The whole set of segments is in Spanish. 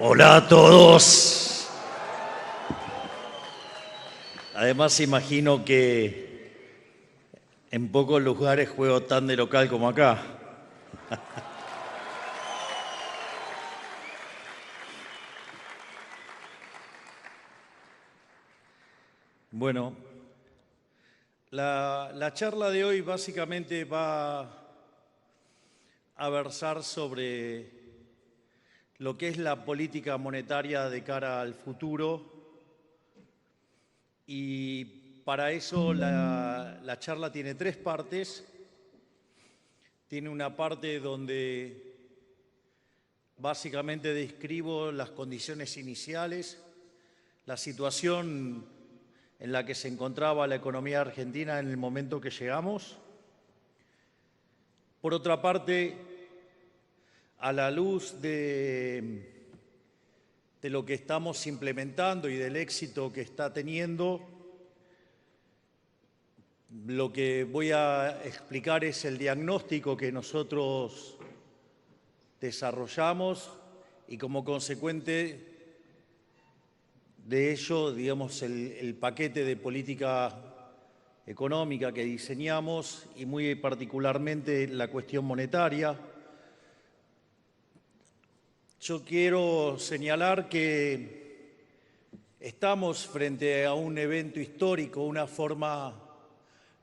Hola a todos. Además, imagino que en pocos lugares juego tan de local como acá. Bueno, la charla de hoy básicamente va a versar sobre lo que es la política monetaria de cara al futuro, y para eso la charla tiene tres partes. Tiene una parte donde básicamente describo las condiciones iniciales, la situación en la que se encontraba la economía argentina en el momento que llegamos. Por otra parte, a la luz de lo que estamos implementando y del éxito que está teniendo, lo que voy a explicar es el diagnóstico que nosotros desarrollamos y, como consecuente de ello, digamos, el paquete de política económica que diseñamos, y muy particularmente la cuestión monetaria. Yo quiero señalar que estamos frente a un evento histórico, una forma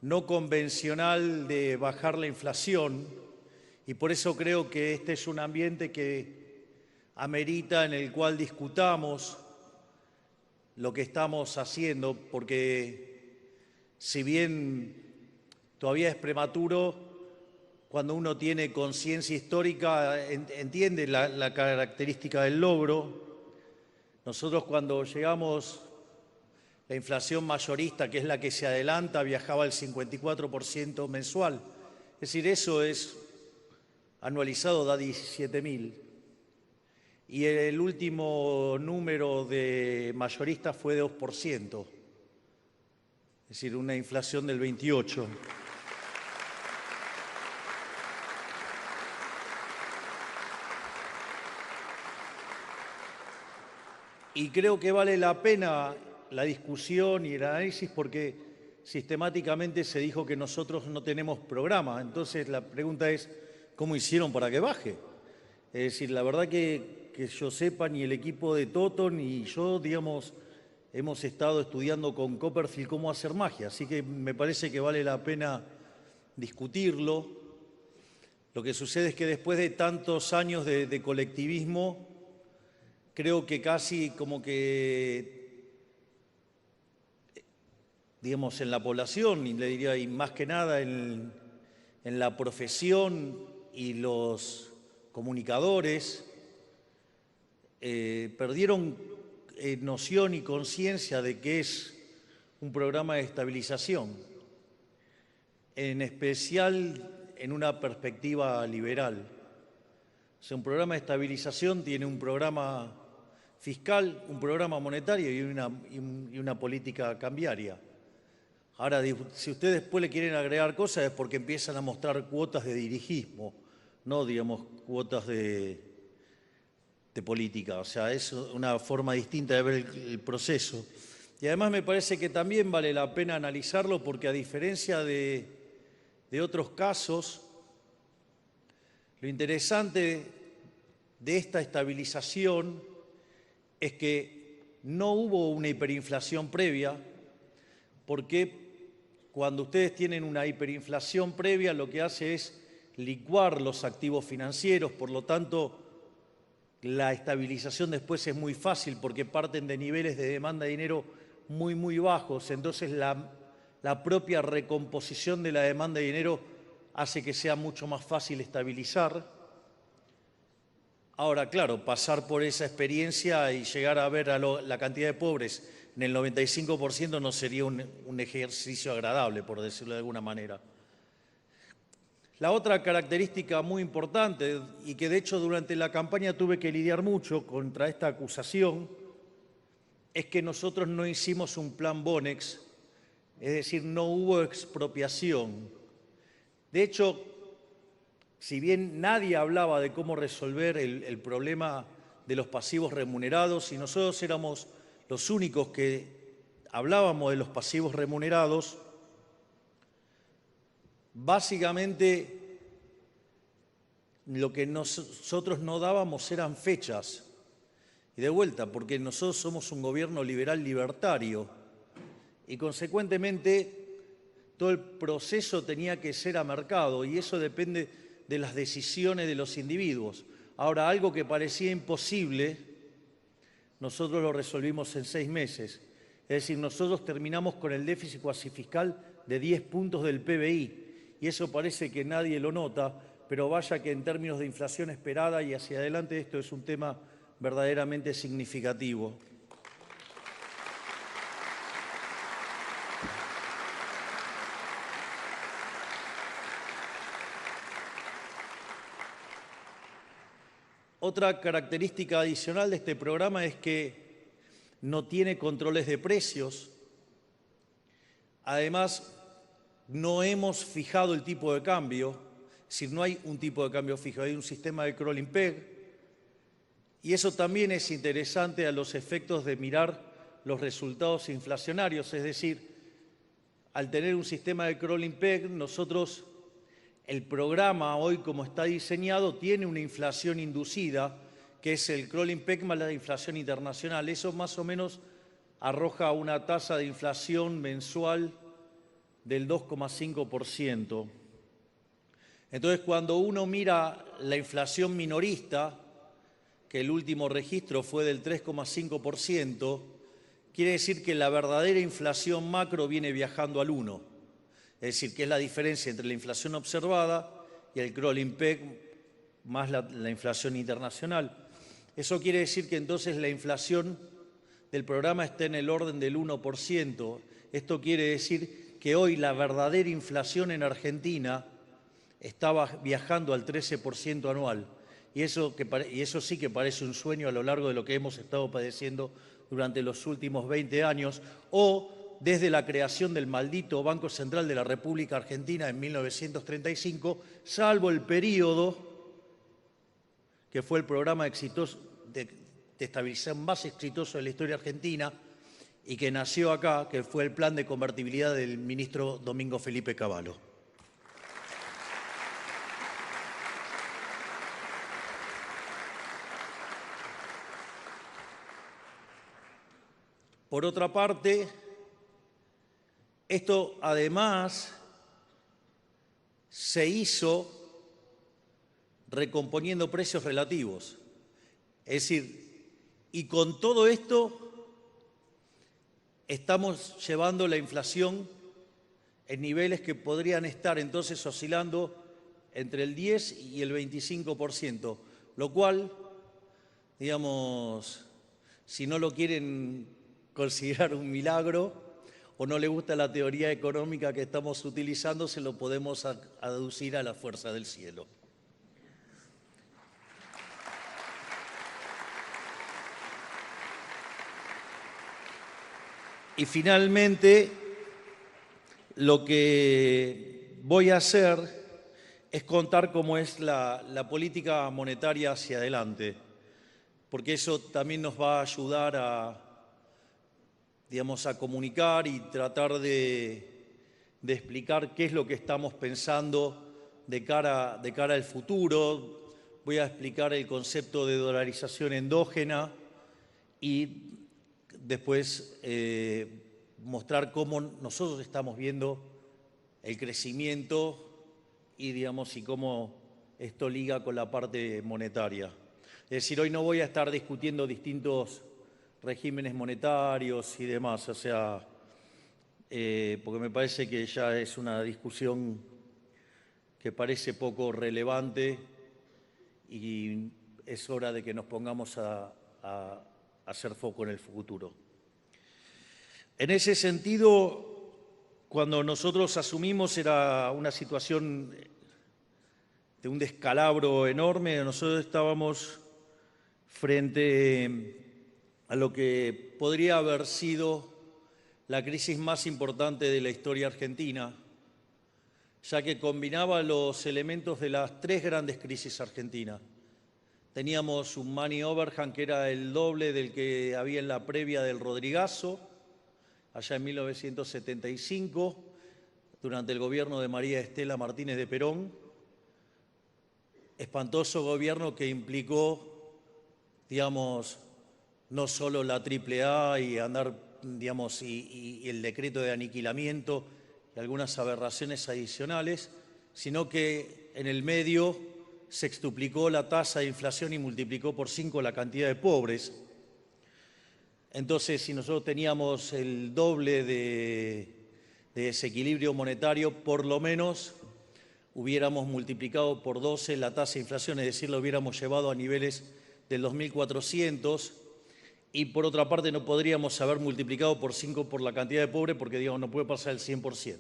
no convencional de bajar la inflación, y por eso creo que este es un ambiente que amerita en el cual discutamos lo que estamos haciendo, porque si bien todavía es prematuro, cuando uno tiene conciencia histórica entiende la característica del logro. Nosotros, cuando llegamos, la inflación mayorista, que es la que se adelanta, viajaba al 54% mensual. Es decir, eso es anualizado, da 17.000. Y el último número de mayoristas fue de 2%. Es decir, una inflación del 28%. Y creo que vale la pena la discusión y el análisis porque sistemáticamente se dijo que nosotros no tenemos programa. Entonces la pregunta es, ¿cómo hicieron para que baje? Es decir, la verdad que yo sepa, ni el equipo de Toto ni yo, digamos, hemos estado estudiando con Copperfield cómo hacer magia. Así que me parece que vale la pena discutirlo. Lo que sucede es que después de tantos años de colectivismo, creo que casi como que, digamos, en la población, y le diría, y más que nada en la profesión y los comunicadores, perdieron noción y conciencia de qué es un programa de estabilización, en especial en una perspectiva liberal. O sea, un programa de estabilización tiene un programa fiscal, un programa monetario y una política cambiaria. Ahora, si ustedes después le quieren agregar cosas es porque empiezan a mostrar cuotas de dirigismo, no, digamos, cuotas de política. O sea, es una forma distinta de ver el proceso. Y además me parece que también vale la pena analizarlo porque, a diferencia de otros casos, lo interesante de esta estabilización es que no hubo una hiperinflación previa, porque cuando ustedes tienen una hiperinflación previa, lo que hace es licuar los activos financieros. Por lo tanto, la estabilización después es muy fácil porque parten de niveles de demanda de dinero muy, muy bajos. Entonces, la propia recomposición de la demanda de dinero hace que sea mucho más fácil estabilizar. Ahora, claro, pasar por esa experiencia y llegar a ver la cantidad de pobres en el 95% no sería un ejercicio agradable, por decirlo de alguna manera. La otra característica muy importante, y que de hecho durante la campaña tuve que lidiar mucho contra esta acusación, es que nosotros no hicimos un plan Bonex, es decir, no hubo expropiación. De hecho, si bien nadie hablaba de cómo resolver el problema de los pasivos remunerados y nosotros éramos los únicos que hablábamos de los pasivos remunerados. Básicamente, lo que nosotros no dábamos eran fechas. Y de vuelta, porque nosotros somos un gobierno liberal libertario y consecuentemente todo el proceso tenía que ser a mercado y eso depende de las decisiones de los individuos. Ahora, algo que parecía imposible, nosotros lo resolvimos en 6 meses. Es decir, nosotros terminamos con el déficit cuasi fiscal de 10 puntos del PBI y eso parece que nadie lo nota, pero vaya que en términos de inflación esperada y hacia adelante esto es un tema verdaderamente significativo. Otra característica adicional de este programa es que no tiene controles de precios. Además, no hemos fijado el tipo de cambio, es decir, no hay un tipo de cambio fijo, hay un sistema de crawling peg. Y eso también es interesante a los efectos de mirar los resultados inflacionarios, es decir, al tener un sistema de crawling peg, nosotros, el programa hoy como está diseñado, tiene una inflación inducida, que es el crawling peg más la inflación internacional. Eso más o menos arroja una tasa de inflación mensual del 2,5%. Entonces, cuando uno mira la inflación minorista, que el último registro fue del 3,5%, quiere decir que la verdadera inflación macro viene viajando al 1%. Es decir, que es la diferencia entre la inflación observada y el crawling peg más la inflación internacional. Eso quiere decir que entonces la inflación del programa está en el orden del 1%. Esto quiere decir que hoy la verdadera inflación en Argentina estaba viajando al 13% anual. Y eso sí que parece un sueño a lo largo de lo que hemos estado padeciendo durante los últimos 20 años, o desde la creación del maldito Banco Central de la República Argentina en 1935, salvo el periodo que fue el programa exitoso de estabilización más exitoso de la historia argentina y que nació acá, que fue el plan de convertibilidad del ministro Domingo Felipe Cavallo. Por otra parte, esto además se hizo recomponiendo precios relativos. Es decir, y con todo esto estamos llevando la inflación en niveles que podrían estar entonces oscilando entre el 10 y el 25%, lo cual, digamos, si no lo quieren considerar un milagro o no le gusta la teoría económica que estamos utilizando, se lo podemos aducir a la fuerza del cielo. Y finalmente, lo que voy a hacer es contar cómo es la política monetaria hacia adelante, porque eso también nos va a ayudar a comunicar y tratar de explicar qué es lo que estamos pensando de cara al futuro. Voy a explicar el concepto de dolarización endógena y después mostrar cómo nosotros estamos viendo el crecimiento y cómo esto liga con la parte monetaria. Es decir, hoy no voy a estar discutiendo distintos regímenes monetarios y demás, porque me parece que ya es una discusión que parece poco relevante y es hora de que nos pongamos a hacer foco en el futuro. En ese sentido, cuando nosotros asumimos era una situación de un descalabro enorme. Nosotros estábamos frente a lo que podría haber sido la crisis más importante de la historia argentina, ya que combinaba los elementos de las 3 grandes crisis argentinas. teníamos un money overhang que era el doble del que había en la previa del Rodrigazo, allá en 1975, durante el gobierno de María Estela Martínez de Perón. Espantoso gobierno que implicó, digamos, no solo la AAA y andar, digamos, y el decreto de aniquilamiento y algunas aberraciones adicionales, sino que en el medio se extuplicó la tasa de inflación y multiplicó por 5 la cantidad de pobres. Entonces, si nosotros teníamos el doble de desequilibrio monetario, por lo menos hubiéramos multiplicado por 12 la tasa de inflación, es decir, lo hubiéramos llevado a niveles del 2400, y por otra parte no podríamos haber multiplicado por 5 por la cantidad de pobres porque, digamos, no puede pasar el 100%.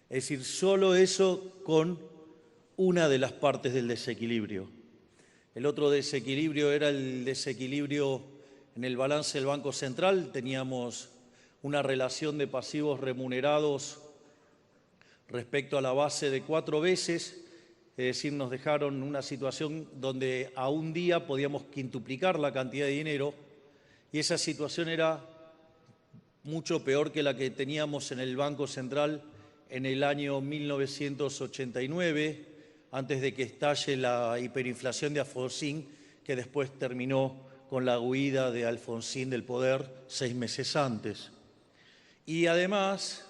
Es decir, solo eso con una de las partes del desequilibrio. El otro desequilibrio era el desequilibrio en el balance del Banco Central. Teníamos una relación de pasivos remunerados respecto a la base de 4 veces, es decir, nos dejaron una situación donde a un día podíamos quintuplicar la cantidad de dinero, y esa situación era mucho peor que la que teníamos en el Banco Central en el año 1989, antes de que estalle la hiperinflación de Alfonsín, que después terminó con la huida de Alfonsín del poder 6 meses antes. Y además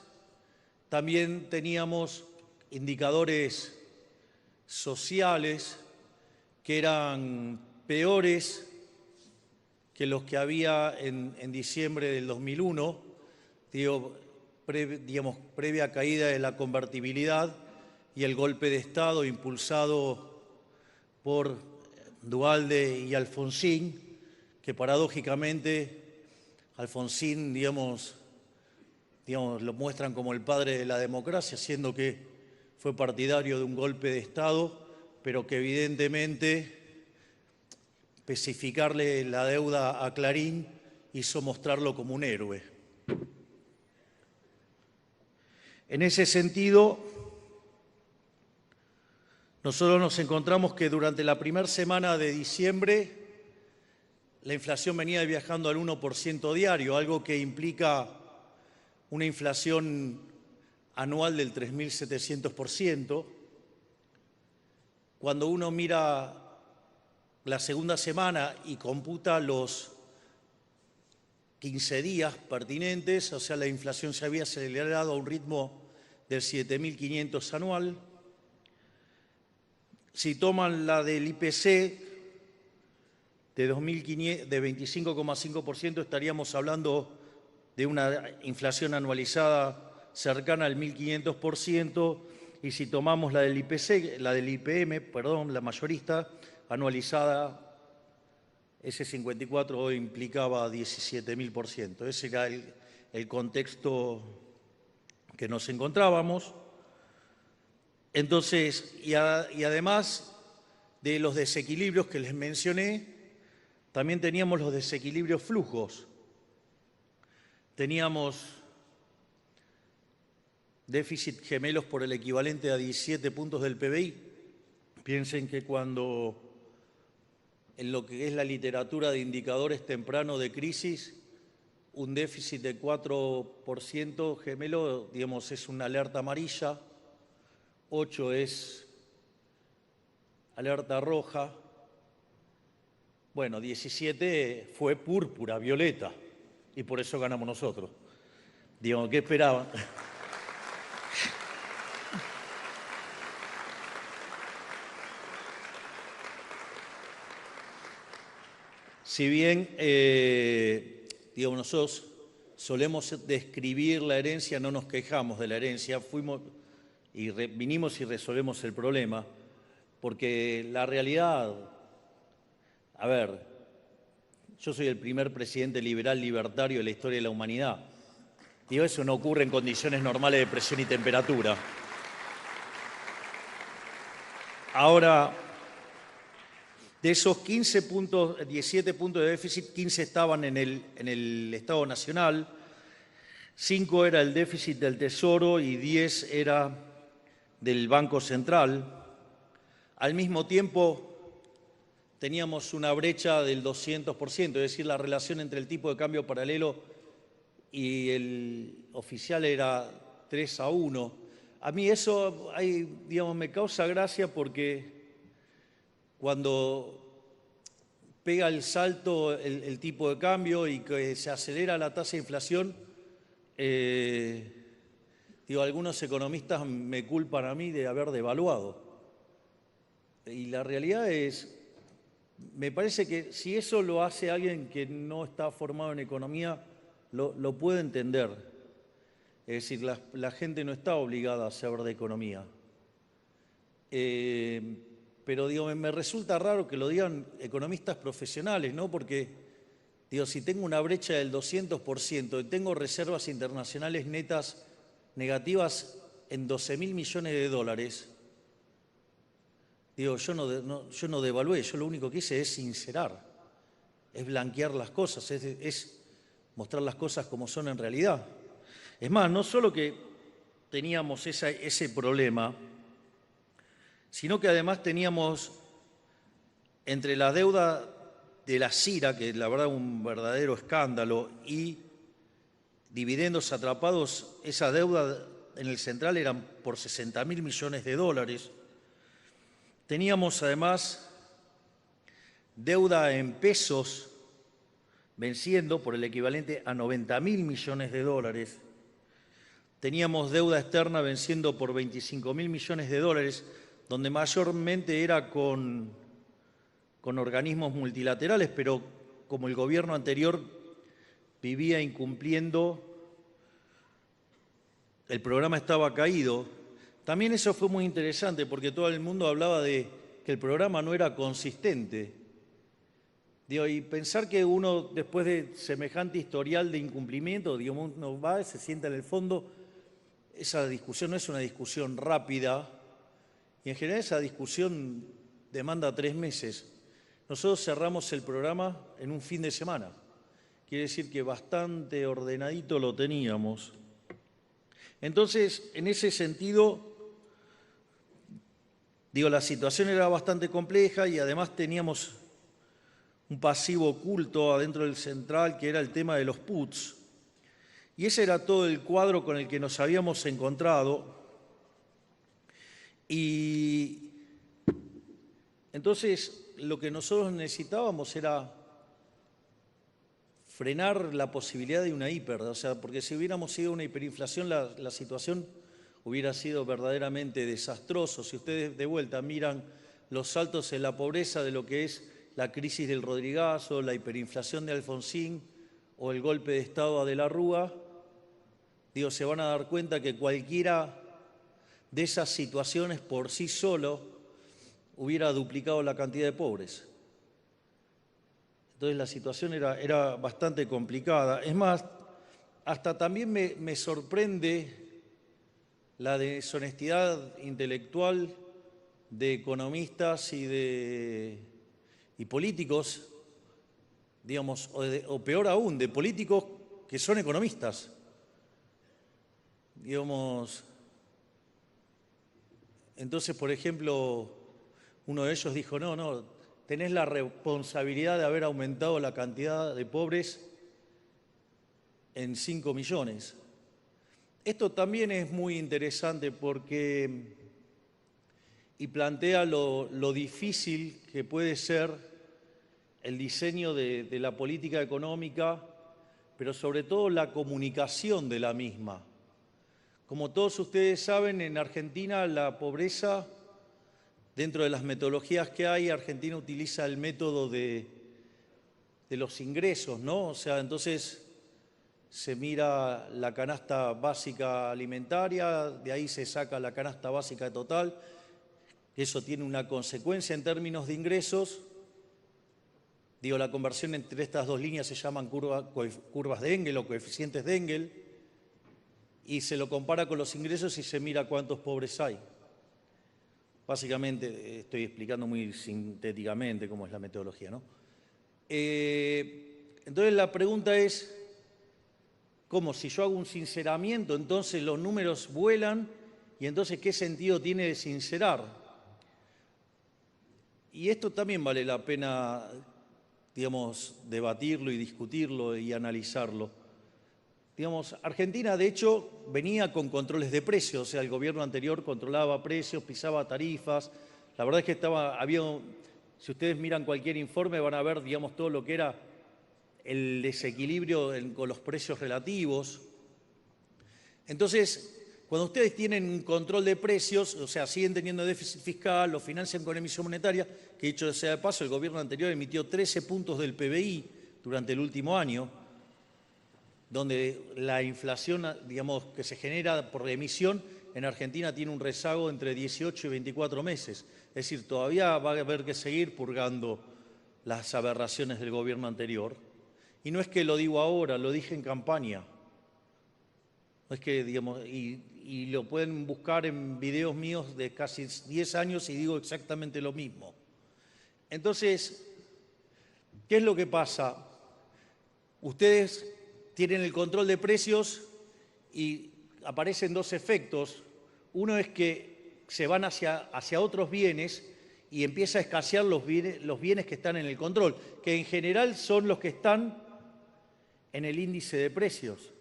también teníamos indicadores sociales que eran peores que los que había en diciembre del 2001, previa caída de la convertibilidad y el golpe de Estado impulsado por Duhalde y Alfonsín, que paradójicamente Alfonsín, digamos, lo muestran como el padre de la democracia, siendo que fue partidario de un golpe de Estado, pero que evidentemente especificarle la deuda a Clarín hizo mostrarlo como un héroe. En ese sentido, nosotros nos encontramos que durante la primera semana de diciembre la inflación venía viajando al 1% diario, algo que implica una inflación anual del 3.700%. Cuando uno mira la segunda semana y computa los 15 días pertinentes, o sea, la inflación se había acelerado a un ritmo del 7.500 anual. Si toman la del IPC de 25,5%, estaríamos hablando de una inflación anualizada cercana al 1.500%, y si tomamos la del IPC, la del IPM, perdón, la mayorista, anualizada, ese 54 implicaba 17.000%. Ese era el contexto que nos encontrábamos. Entonces, y además de los desequilibrios que les mencioné, también teníamos los desequilibrios flujos. Teníamos déficit gemelos por el equivalente a 17 puntos del PBI. Piensen que cuando en lo que es la literatura de indicadores tempranos de crisis, un déficit de 4% gemelo, digamos, es una alerta amarilla, 8 es alerta roja, bueno, 17 fue púrpura, violeta, y por eso ganamos nosotros. Digamos, ¿qué esperaban? Si bien, digamos, nosotros solemos describir la herencia, no nos quejamos de la herencia, vinimos y resolvemos el problema, porque la realidad, a ver, yo soy el primer presidente liberal libertario de la historia de la humanidad. Digo, eso no ocurre en condiciones normales de presión y temperatura. Ahora, de esos 17 puntos de déficit, 15 estaban en el Estado Nacional, 5 era el déficit del Tesoro y 10 era del Banco Central. Al mismo tiempo, teníamos una brecha del 200%, es decir, la relación entre el tipo de cambio paralelo y el oficial era 3-1. A mí eso, digamos, me causa gracia porque cuando pega el salto el tipo de cambio y que se acelera la tasa de inflación, algunos economistas me culpan a mí de haber devaluado. Y la realidad es, me parece que si eso lo hace alguien que no está formado en economía, lo puede entender. Es decir, la gente no está obligada a saber de economía. Pero digo, me resulta raro que lo digan economistas profesionales, ¿no? Porque, digo, si tengo una brecha del 200% y tengo reservas internacionales netas negativas en 12.000 millones de dólares, digo, yo no devalué, yo lo único que hice es sincerar, es blanquear las cosas, es mostrar las cosas como son en realidad. Es más, no solo que teníamos ese problema, sino que además teníamos entre la deuda de la CIRA, que la verdad es un verdadero escándalo, y dividendos atrapados, esa deuda en el central eran por 60.000 millones de dólares. Teníamos además deuda en pesos venciendo por el equivalente a 90.000 millones de dólares. Teníamos deuda externa venciendo por 25.000 millones de dólares, donde mayormente era con organismos multilaterales, pero como el gobierno anterior vivía incumpliendo, el programa estaba caído. También eso fue muy interesante porque todo el mundo hablaba de que el programa no era consistente. Y pensar que uno, después de semejante historial de incumplimiento, uno va, se sienta en el fondo, esa discusión no es una discusión rápida, y en general esa discusión demanda 3 meses. Nosotros cerramos el programa en un fin de semana. Quiere decir que bastante ordenadito lo teníamos. Entonces, en ese sentido, la situación era bastante compleja y además teníamos un pasivo oculto adentro del central que era el tema de los puts. Y ese era todo el cuadro con el que nos habíamos encontrado. Y entonces lo que nosotros necesitábamos era frenar la posibilidad de una hiper, o sea, porque si hubiéramos sido una hiperinflación, la situación hubiera sido verdaderamente desastrosa. Si ustedes de vuelta miran los saltos en la pobreza de lo que es la crisis del Rodrigazo, la hiperinflación de Alfonsín o el golpe de Estado de la Rúa, se van a dar cuenta que cualquiera de esas situaciones por sí solo hubiera duplicado la cantidad de pobres. Entonces la situación era bastante complicada. Es más, hasta también me sorprende la deshonestidad intelectual de economistas y políticos, digamos, o peor aún, de políticos que son economistas. Digamos, entonces, por ejemplo, uno de ellos dijo, no, tenés la responsabilidad de haber aumentado la cantidad de pobres en 5 millones. Esto también es muy interesante porque y plantea lo difícil que puede ser el diseño de la política económica, pero sobre todo la comunicación de la misma. Como todos ustedes saben, en Argentina la pobreza, dentro de las metodologías que hay, Argentina utiliza el método de los ingresos, ¿no? O sea, entonces se mira la canasta básica alimentaria, de ahí se saca la canasta básica total, eso tiene una consecuencia en términos de ingresos. La conversión entre estas dos líneas se llaman curvas de Engel o coeficientes de Engel, y se lo compara con los ingresos y se mira cuántos pobres hay. Básicamente, estoy explicando muy sintéticamente cómo es la metodología, ¿no? Entonces la pregunta es, ¿cómo? Si yo hago un sinceramiento, entonces los números vuelan, y entonces ¿qué sentido tiene de sincerar? Y esto también vale la pena, digamos, debatirlo y discutirlo y analizarlo. Digamos, Argentina, de hecho, venía con controles de precios, o sea, el gobierno anterior controlaba precios, pisaba tarifas. La verdad es que si ustedes miran cualquier informe, van a ver, digamos, todo lo que era el desequilibrio con los precios relativos. Entonces, cuando ustedes tienen un control de precios, o sea, siguen teniendo déficit fiscal, lo financian con emisión monetaria, que dicho sea de paso, el gobierno anterior emitió 13 puntos del PBI durante el último año, donde la inflación, digamos, que se genera por la emisión en Argentina tiene un rezago entre 18 y 24 meses. Es decir, todavía va a haber que seguir purgando las aberraciones del gobierno anterior. Y no es que lo digo ahora, lo dije en campaña. No es que, digamos, y lo pueden buscar en videos míos de casi 10 años y digo exactamente lo mismo. Entonces, ¿qué es lo que pasa? Ustedes tienen el control de precios y aparecen dos efectos. Uno es que se van hacia otros bienes y empieza a escasear los bienes que están en el control, que en general son los que están en el índice de precios.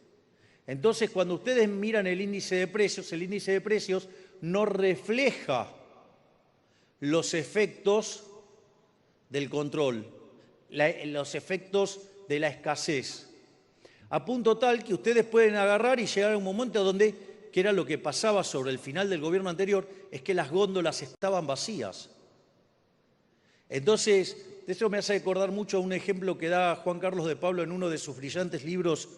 Entonces, cuando ustedes miran el índice de precios no refleja los efectos del control, los efectos de la escasez. A punto tal que ustedes pueden agarrar y llegar a un momento donde, que era lo que pasaba sobre el final del gobierno anterior, es que las góndolas estaban vacías. Entonces, eso me hace recordar mucho a un ejemplo que da Juan Carlos de Pablo en uno de sus brillantes libros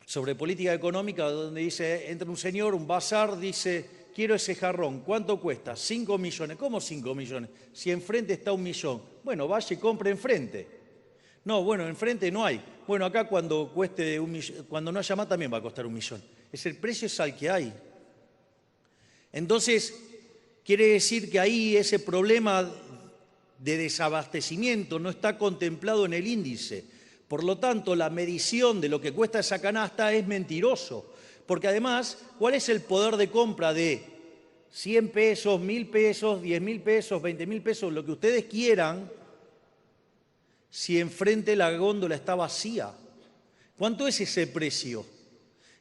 sobre política económica, donde dice, entra un señor, un bazar, dice, quiero ese jarrón, ¿cuánto cuesta? 5 millones. ¿Cómo 5 millones? Si enfrente está 1 millón. Bueno, vaya y compre enfrente. No, bueno, enfrente no hay. Bueno, acá cuando cueste cuando no haya más también va a costar 1 millón. El precio es al que hay. Entonces, quiere decir que ahí ese problema de desabastecimiento no está contemplado en el índice. Por lo tanto, la medición de lo que cuesta esa canasta es mentiroso. Porque además, ¿cuál es el poder de compra de 100 pesos, 1.000 pesos, 10.000 pesos, 20.000 pesos, lo que ustedes quieran, si enfrente la góndola está vacía? ¿Cuánto es ese precio?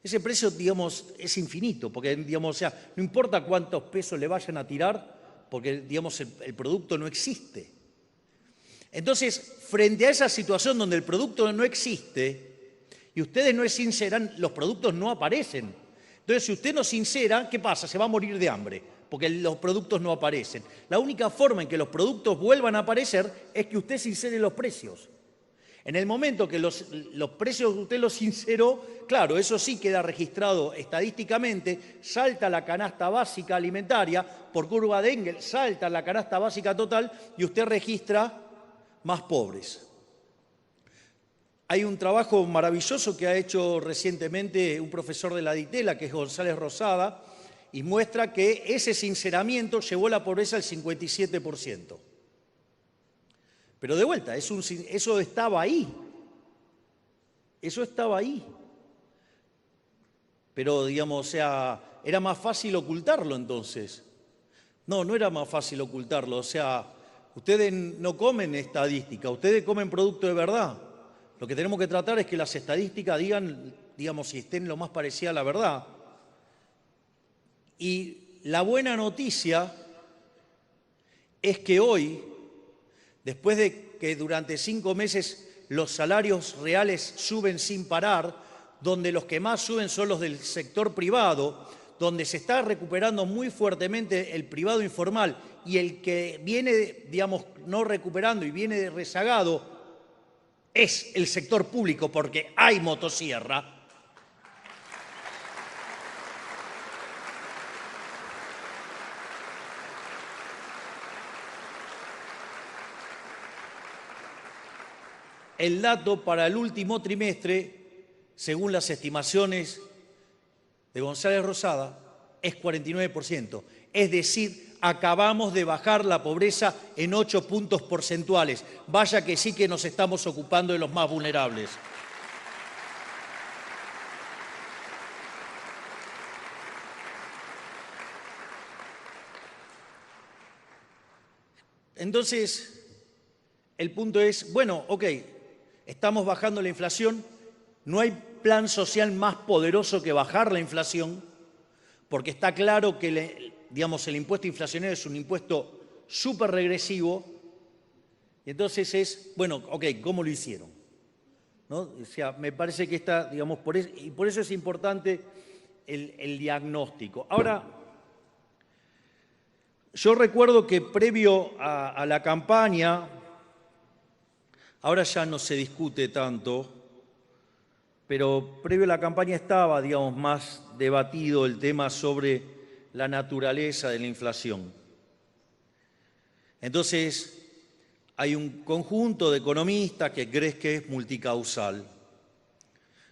Ese precio, digamos, es infinito, porque, digamos, o sea, no importa cuántos pesos le vayan a tirar, porque, digamos, el producto no existe. Entonces, frente a esa situación donde el producto no existe y ustedes no sinceran, los productos no aparecen. Entonces, si usted no sincera, ¿qué pasa? Se va a morir de hambre, porque los productos no aparecen. La única forma en que los productos vuelvan a aparecer es que usted sincere los precios. En el momento que los precios usted los sinceró, claro, eso sí queda registrado estadísticamente, salta la canasta básica alimentaria, por curva de Engel, salta la canasta básica total y usted registra más pobres. Hay un trabajo maravilloso que ha hecho recientemente un profesor de la DITELA, que es González Rosada, y muestra que ese sinceramiento llevó la pobreza al 57%. Pero de vuelta, eso estaba ahí. Eso estaba ahí. Pero, digamos, o sea, era más fácil ocultarlo entonces. No, no era más fácil ocultarlo. O sea, ustedes no comen estadística, ustedes comen producto de verdad. Lo que tenemos que tratar es que las estadísticas digan, digamos, si estén lo más parecida a la verdad. Y la buena noticia es que hoy, después de que durante 5 meses los salarios reales suben sin parar, donde los que más suben son los del sector privado, donde se está recuperando muy fuertemente el privado informal y el que viene, digamos, no recuperando y viene rezagado es el sector público porque hay motosierra. El dato para el último trimestre, según las estimaciones de González Rosada, es 49%. Es decir, acabamos de bajar la pobreza en 8 puntos porcentuales. Vaya que sí que nos estamos ocupando de los más vulnerables. Entonces, el punto es, bueno, ok, estamos bajando la inflación, no hay plan social más poderoso que bajar la inflación, porque está claro que digamos, el impuesto inflacionario es un impuesto súper regresivo, y entonces es, bueno, ok, ¿cómo lo hicieron? ¿No? O sea, me parece que está, digamos, y por eso es importante el diagnóstico. Ahora, yo recuerdo que previo a la campaña, ahora ya no se discute tanto, pero previo a la campaña estaba, digamos, más debatido el tema sobre la naturaleza de la inflación. Entonces, hay un conjunto de economistas que creen que es multicausal.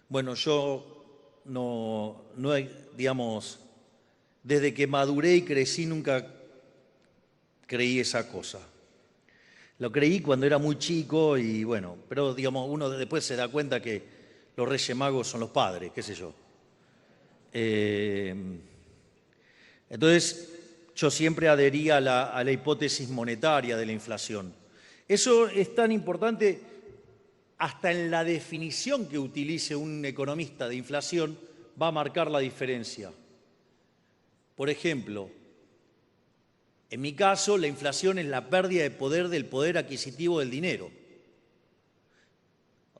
Bueno, yo no digamos, desde que maduré y crecí nunca creí esa cosa. Lo creí cuando era muy chico y bueno, pero digamos, uno después se da cuenta que los Reyes Magos son los padres, qué sé yo. Entonces, yo siempre adhería a la hipótesis monetaria de la inflación. Eso es tan importante hasta en la definición que utilice un economista de inflación va a marcar la diferencia. Por ejemplo, en mi caso, la inflación es la pérdida de poder del poder adquisitivo del dinero.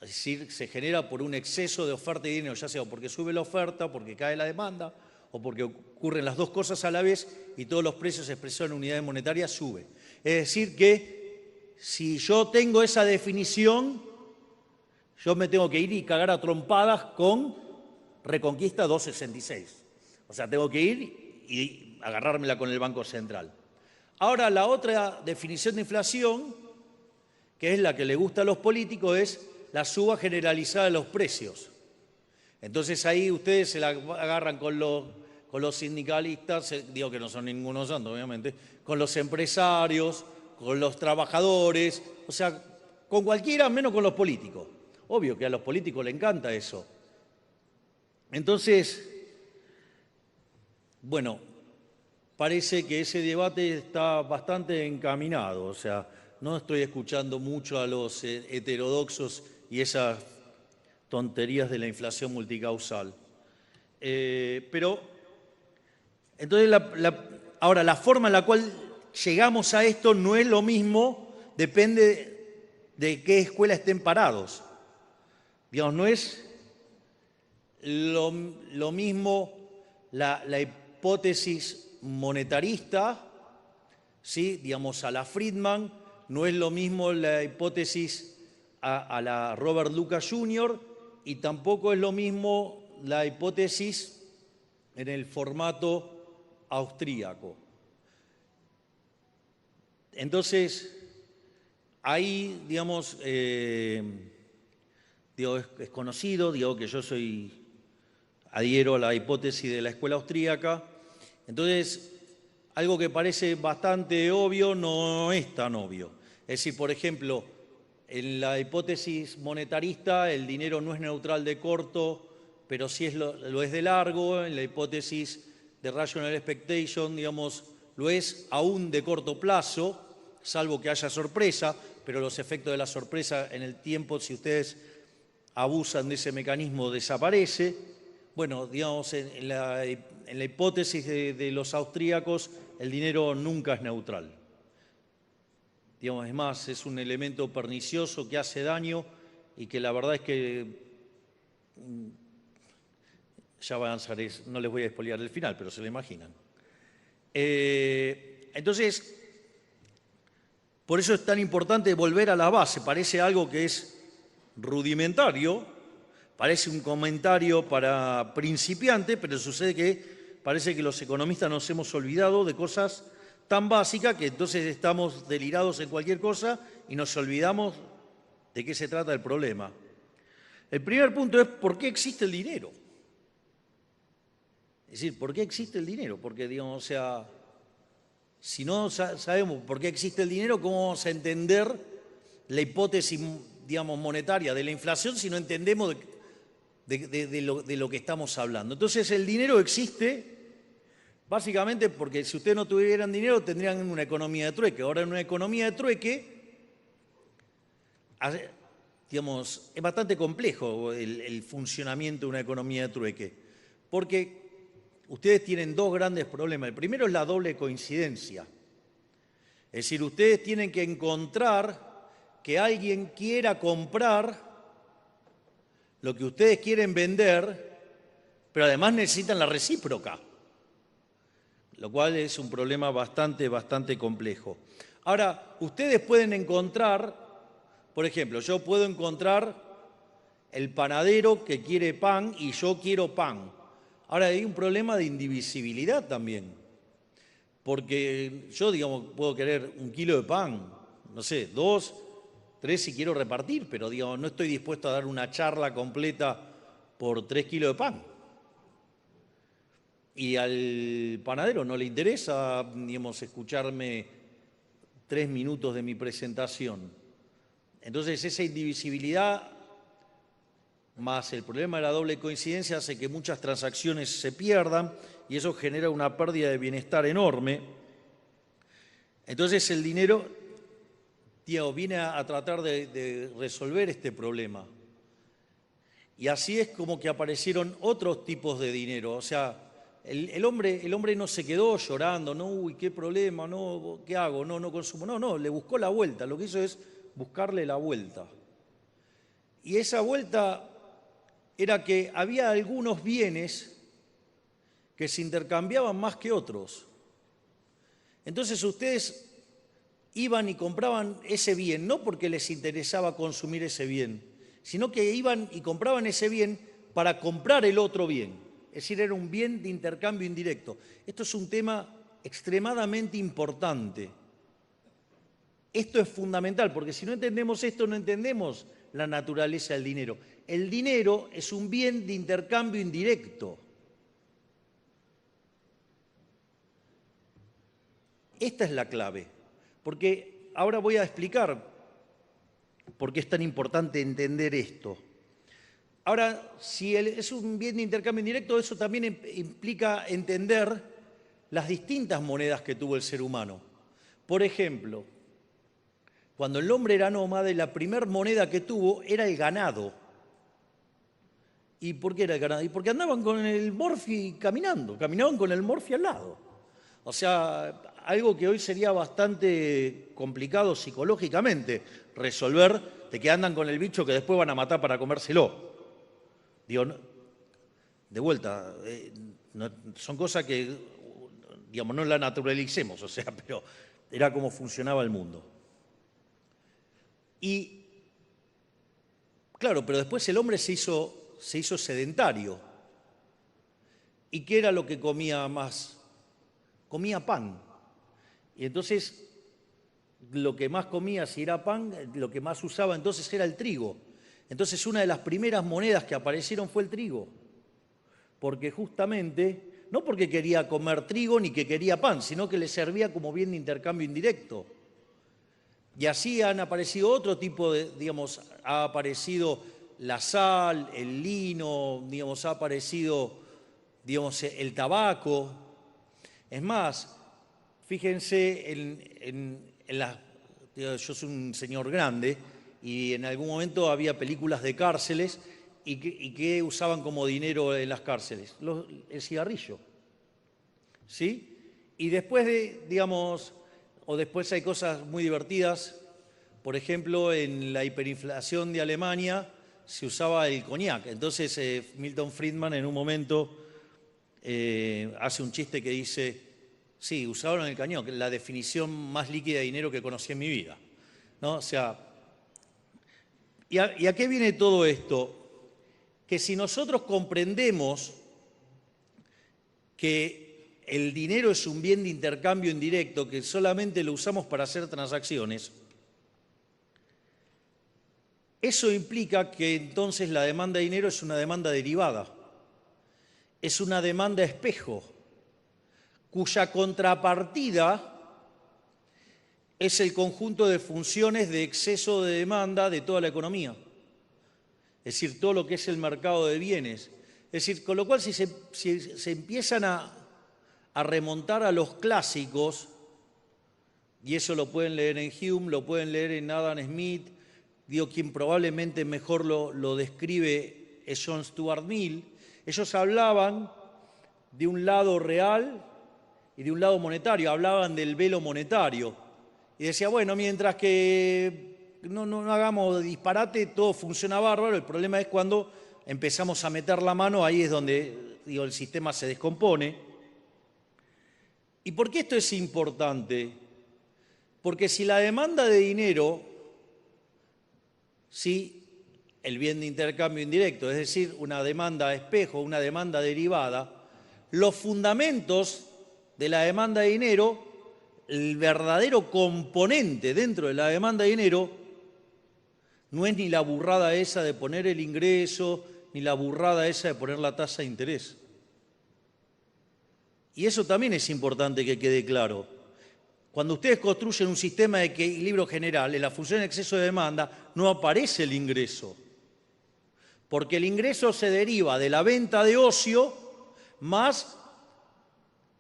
Es decir, se genera por un exceso de oferta de dinero, ya sea porque sube la oferta, porque cae la demanda, o porque ocurren las dos cosas a la vez y todos los precios expresados en unidades monetarias suben. Es decir, que si yo tengo esa definición, yo me tengo que ir y cagar a trompadas con Reconquista 266. O sea, tengo que ir y agarrármela con el Banco Central. Ahora, la otra definición de inflación, que es la que le gusta a los políticos, es la suba generalizada de los precios. Entonces ahí ustedes se la agarran con los sindicalistas, digo que no son ninguno santo, obviamente, con los empresarios, con los trabajadores, o sea, con cualquiera menos con los políticos. Obvio que a los políticos les encanta eso. Entonces, bueno, parece que ese debate está bastante encaminado, o sea, no estoy escuchando mucho a los heterodoxos y esas tonterías de la inflación multicausal. Pero, entonces, ahora, la forma en la cual llegamos a esto no es lo mismo, depende de qué escuela estén parados. Digamos, no es lo mismo la hipótesis monetarista, ¿sí? Digamos, a la Friedman, no es lo mismo la hipótesis a la Robert Lucas Jr. y tampoco es lo mismo la hipótesis en el formato austríaco. Entonces, ahí, digamos, digo, es conocido, digo que yo adhiero a la hipótesis de la escuela austríaca. Entonces, algo que parece bastante obvio no es tan obvio. Es decir, por ejemplo, en la hipótesis monetarista el dinero no es neutral de corto, pero sí lo es de largo. En la hipótesis de rational expectation, digamos, lo es aún de corto plazo, salvo que haya sorpresa, pero los efectos de la sorpresa en el tiempo, si ustedes abusan de ese mecanismo, desaparece. Bueno, digamos, en la hipótesis de los austríacos, el dinero nunca es neutral. Digamos, es más, es un elemento pernicioso que hace daño y que la verdad es que, ya avanzaré, no les voy a expoliar el final, pero se lo imaginan. Entonces, por eso es tan importante volver a la base. Parece algo que es rudimentario, parece un comentario para principiantes, pero sucede que parece que los economistas nos hemos olvidado de cosas tan básicas que entonces estamos delirados en cualquier cosa y nos olvidamos de qué se trata el problema. El primer punto es ¿por qué existe el dinero? Es decir, ¿por qué existe el dinero? Porque, digamos, o sea, si no sabemos por qué existe el dinero, ¿cómo vamos a entender la hipótesis, digamos, monetaria de la inflación si no entendemos de lo que estamos hablando? Entonces, el dinero existe Básicamente porque si ustedes no tuvieran dinero tendrían una economía de trueque. Ahora en una economía de trueque, digamos, es bastante complejo el funcionamiento de una economía de trueque, porque ustedes tienen dos grandes problemas. El primero es la doble coincidencia. Es decir, ustedes tienen que encontrar que alguien quiera comprar lo que ustedes quieren vender, pero además necesitan la recíproca, lo cual es un problema bastante complejo. Ahora, ustedes pueden encontrar, por ejemplo, yo puedo encontrar el panadero que quiere pan y yo quiero pan. Ahora, hay un problema de indivisibilidad también, porque yo, digamos, puedo querer 1 kilo de pan, no sé, 2, 3 si quiero repartir, pero, digamos, no estoy dispuesto a dar una charla completa por 3 kilos de pan. Y al panadero no le interesa, digamos, escucharme 3 minutos de mi presentación. Entonces, esa indivisibilidad más el problema de la doble coincidencia hace que muchas transacciones se pierdan y eso genera una pérdida de bienestar enorme. Entonces, el dinero, digamos, viene a tratar de resolver este problema. Y así es como que aparecieron otros tipos de dinero. O sea, el hombre no se quedó llorando, no, uy, qué problema, no, ¿qué hago? No consumo. No, le buscó la vuelta. Lo que hizo es buscarle la vuelta. Y esa vuelta era que había algunos bienes que se intercambiaban más que otros. Entonces ustedes iban y compraban ese bien, no porque les interesaba consumir ese bien, sino que iban y compraban ese bien para comprar el otro bien. Es decir, era un bien de intercambio indirecto. Esto es un tema extremadamente importante. Esto es fundamental, porque si no entendemos esto, no entendemos la naturaleza del dinero. El dinero es un bien de intercambio indirecto. Esta es la clave, porque ahora voy a explicar por qué es tan importante entender esto. Ahora, si es un bien de intercambio indirecto, eso también implica entender las distintas monedas que tuvo el ser humano. Por ejemplo, cuando el hombre era nómade, la primera moneda que tuvo era el ganado. ¿Y por qué era el ganado? Y porque andaban con el morfi caminando, caminaban con el morfi al lado. O sea, algo que hoy sería bastante complicado psicológicamente resolver, de que andan con el bicho que después van a matar para comérselo. Digo, de vuelta, son cosas que, digamos, no la naturalicemos, o sea, pero era como funcionaba el mundo. Y, claro, pero después el hombre se hizo sedentario. ¿Y qué era lo que comía más? Comía pan. Y entonces, lo que más comía, si era pan, lo que más usaba entonces era el trigo. Entonces, una de las primeras monedas que aparecieron fue el trigo. Porque justamente, no porque quería comer trigo ni que quería pan, sino que le servía como bien de intercambio indirecto. Y así han aparecido otro tipo de, digamos, ha aparecido la sal, el lino, digamos, ha aparecido, digamos, el tabaco. Es más, fíjense yo soy un señor grande y en algún momento había películas de cárceles y que usaban como dinero en las cárceles, el cigarrillo, ¿sí? Y después digamos, o después hay cosas muy divertidas, por ejemplo, en la hiperinflación de Alemania se usaba el coñac. Entonces Milton Friedman en un momento hace un chiste que dice, sí, usaron el coñac, la definición más líquida de dinero que conocí en mi vida, ¿no? O sea, ¿y a qué viene todo esto? Que si nosotros comprendemos que el dinero es un bien de intercambio indirecto, que solamente lo usamos para hacer transacciones, eso implica que entonces la demanda de dinero es una demanda derivada, es una demanda espejo, cuya contrapartida es el conjunto de funciones de exceso de demanda de toda la economía. Es decir, todo lo que es el mercado de bienes. Es decir, con lo cual si se empiezan a a remontar a los clásicos, y eso lo pueden leer en Hume, lo pueden leer en Adam Smith, digo, quien probablemente mejor lo describe es John Stuart Mill. Ellos hablaban de un lado real y de un lado monetario, hablaban del velo monetario. Y decía, bueno, mientras que no hagamos disparate, todo funciona bárbaro, el problema es cuando empezamos a meter la mano, ahí es donde el sistema se descompone. ¿Y por qué esto es importante? Porque si la demanda de dinero, si el bien de intercambio indirecto, es decir, una demanda espejo, una demanda derivada, los fundamentos de la demanda de dinero, el verdadero componente dentro de la demanda de dinero, no es ni la burrada esa de poner el ingreso, ni la burrada esa de poner la tasa de interés. Y eso también es importante que quede claro. Cuando ustedes construyen un sistema de equilibrio general, en la función de exceso de demanda, no aparece el ingreso. Porque el ingreso se deriva de la venta de ocio más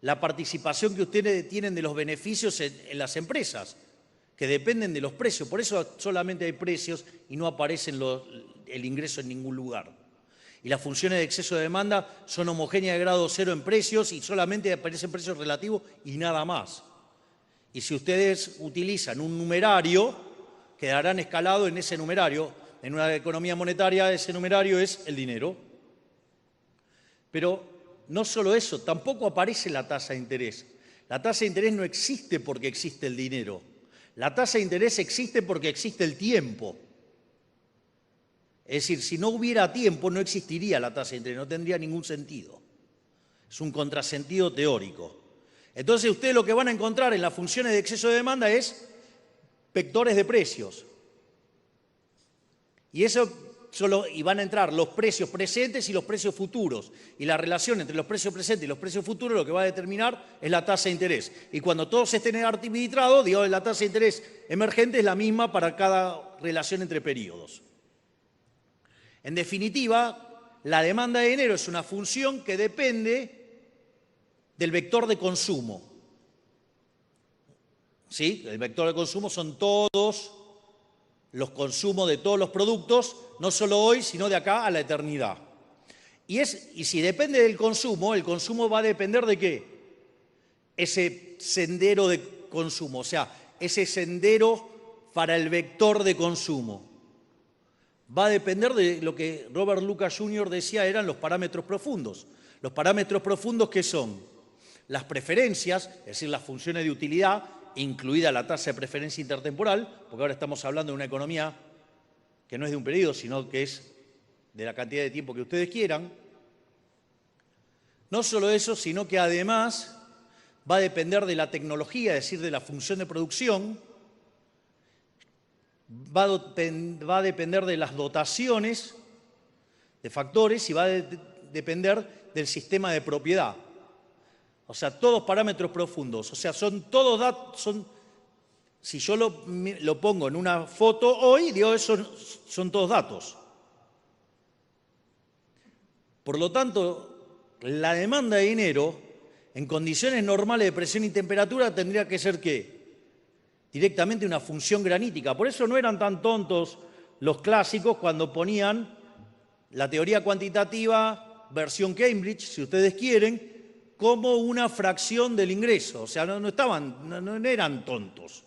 la participación que ustedes tienen de los beneficios en las empresas, que dependen de los precios. Por eso solamente hay precios y no aparecen el ingreso en ningún lugar. Y las funciones de exceso de demanda son homogéneas de grado cero en precios y solamente aparecen precios relativos y nada más. Y si ustedes utilizan un numerario, quedarán escalados en ese numerario. En una economía monetaria ese numerario es el dinero. Pero no solo eso, tampoco aparece la tasa de interés. La tasa de interés no existe porque existe el dinero. La tasa de interés existe porque existe el tiempo. Es decir, si no hubiera tiempo no existiría la tasa de interés, no tendría ningún sentido. Es un contrasentido teórico. Entonces ustedes lo que van a encontrar en las funciones de exceso de demanda es vectores de precios. Y van a entrar los precios presentes y los precios futuros. Y la relación entre los precios presentes y los precios futuros lo que va a determinar es la tasa de interés. Y cuando todos estén arbitrados, digamos, la tasa de interés emergente es la misma para cada relación entre periodos. En definitiva, la demanda de dinero es una función que depende del vector de consumo. ¿Sí? El vector de consumo son todos los consumos de todos los productos, no solo hoy, sino de acá a la eternidad. Y si depende del consumo, el consumo va a depender de ¿qué? Ese sendero de consumo, o sea, ese sendero para el vector de consumo. Va a depender de lo que Robert Lucas Jr. decía eran los parámetros profundos. Los parámetros profundos, ¿qué son? Las preferencias, es decir, las funciones de utilidad, incluida la tasa de preferencia intertemporal, porque ahora estamos hablando de una economía que no es de un periodo, sino que es de la cantidad de tiempo que ustedes quieran. No solo eso, sino que además va a depender de la tecnología, es decir, de la función de producción, va a depender de las dotaciones de factores y va a depender del sistema de propiedad. O sea, todos parámetros profundos. O sea, son todos datos, si yo lo pongo en una foto hoy, digo, son todos datos. Por lo tanto, la demanda de dinero en condiciones normales de presión y temperatura tendría que ser ¿qué? Directamente una función granítica. Por eso no eran tan tontos los clásicos cuando ponían la teoría cuantitativa versión Cambridge, si ustedes quieren, como una fracción del ingreso. O sea, no eran tontos.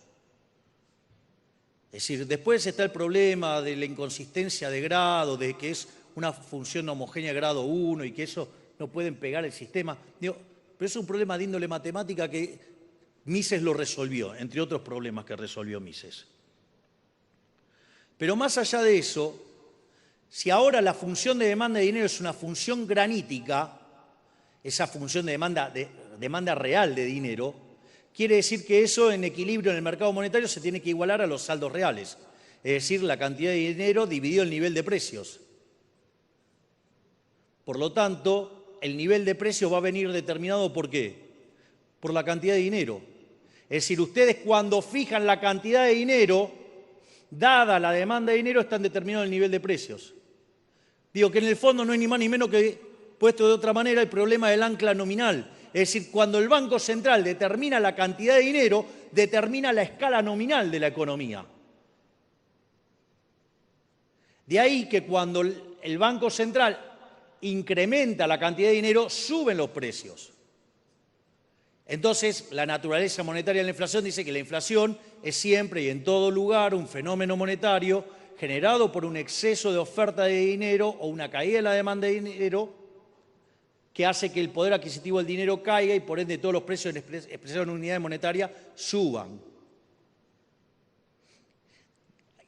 Es decir, después está el problema de la inconsistencia de grado, de que es una función homogénea de grado 1 y que eso no pueden pegar el sistema. Digo, pero es un problema de índole matemática que Mises lo resolvió, entre otros problemas que resolvió Mises. Pero más allá de eso, si ahora la función de demanda de dinero es una función granítica, esa función de demanda real de dinero, quiere decir que eso en equilibrio en el mercado monetario se tiene que igualar a los saldos reales, es decir, la cantidad de dinero dividido el nivel de precios. Por lo tanto, el nivel de precios va a venir determinado ¿por qué? Por la cantidad de dinero. Es decir, ustedes cuando fijan la cantidad de dinero, dada la demanda de dinero, están determinando el nivel de precios. Digo que en el fondo no es ni más ni menos que, puesto de otra manera, el problema del ancla nominal. Es decir, cuando el Banco Central determina la cantidad de dinero, determina la escala nominal de la economía. De ahí que cuando el Banco Central incrementa la cantidad de dinero, suben los precios. Entonces, la naturaleza monetaria de la inflación dice que la inflación es siempre y en todo lugar un fenómeno monetario generado por un exceso de oferta de dinero o una caída de la demanda de dinero que hace que el poder adquisitivo del dinero caiga y por ende todos los precios expresados en unidades monetarias suban.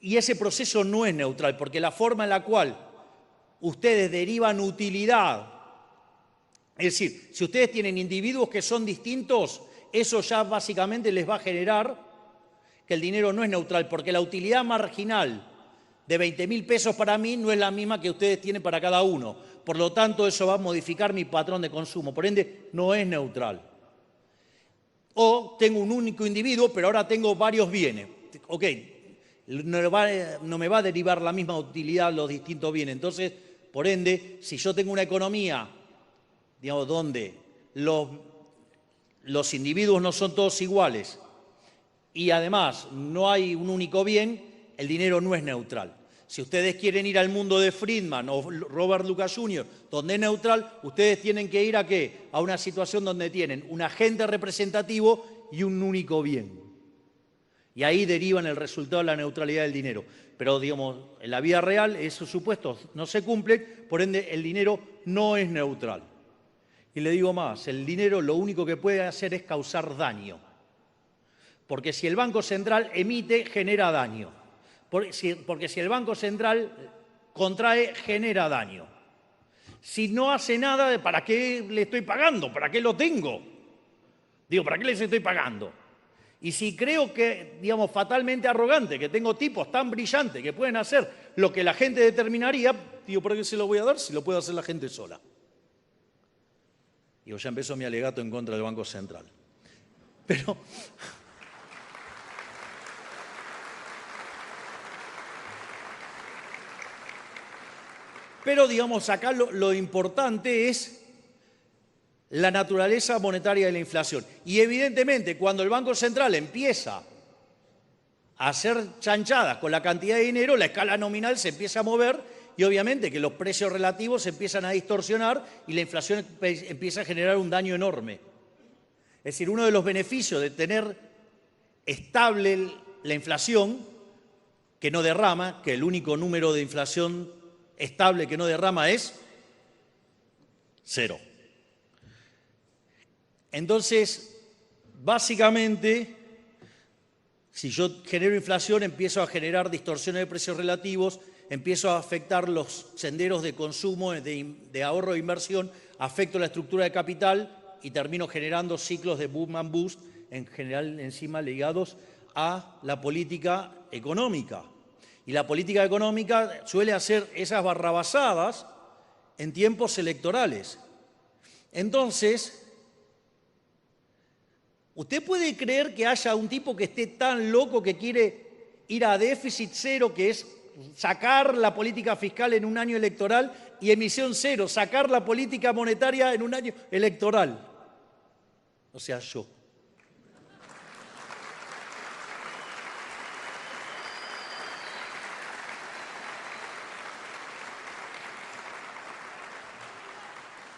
Y ese proceso no es neutral, porque la forma en la cual ustedes derivan utilidad, es decir, si ustedes tienen individuos que son distintos, eso ya básicamente les va a generar que el dinero no es neutral, porque la utilidad marginal de 20.000 pesos para mí no es la misma que ustedes tienen para cada uno. Por lo tanto, eso va a modificar mi patrón de consumo. Por ende, no es neutral. O tengo un único individuo, pero ahora tengo varios bienes. Ok, no me va a derivar la misma utilidad los distintos bienes. Entonces, por ende, si yo tengo una economía, digamos, donde los individuos no son todos iguales y además no hay un único bien, el dinero no es neutral. Si ustedes quieren ir al mundo de Friedman o Robert Lucas Jr., donde es neutral, ustedes tienen que ir ¿a qué? A una situación donde tienen un agente representativo y un único bien. Y ahí derivan el resultado de la neutralidad del dinero. Pero, digamos, en la vida real esos supuestos no se cumplen, por ende el dinero no es neutral. Y le digo más, el dinero lo único que puede hacer es causar daño. Porque si el Banco Central emite, genera daño. Porque si el Banco Central contrae, genera daño. Si no hace nada, ¿para qué le estoy pagando? ¿Para qué lo tengo? Digo, ¿para qué les estoy pagando? Y si creo que, digamos, fatalmente arrogante, que tengo tipos tan brillantes que pueden hacer lo que la gente determinaría, digo, ¿para qué se lo voy a dar si lo puede hacer la gente sola? Digo, ya empezó mi alegato en contra del Banco Central. Pero digamos, acá lo importante es la naturaleza monetaria de la inflación. Y evidentemente, cuando el Banco Central empieza a hacer chanchadas con la cantidad de dinero, la escala nominal se empieza a mover y obviamente que los precios relativos se empiezan a distorsionar y la inflación empieza a generar un daño enorme. Es decir, uno de los beneficios de tener estable la inflación, que no derrama, que el único número de inflación estable que no derrama es 0. Entonces, básicamente, si yo genero inflación, empiezo a generar distorsiones de precios relativos, empiezo a afectar los senderos de consumo, de ahorro e inversión, afecto la estructura de capital y termino generando ciclos de boom and bust, en general encima ligados a la política económica. Y la política económica suele hacer esas barrabasadas en tiempos electorales. Entonces, ¿usted puede creer que haya un tipo que esté tan loco que quiere ir a déficit cero, que es sacar la política fiscal en un año electoral, y emisión cero, sacar la política monetaria en un año electoral? O sea, yo.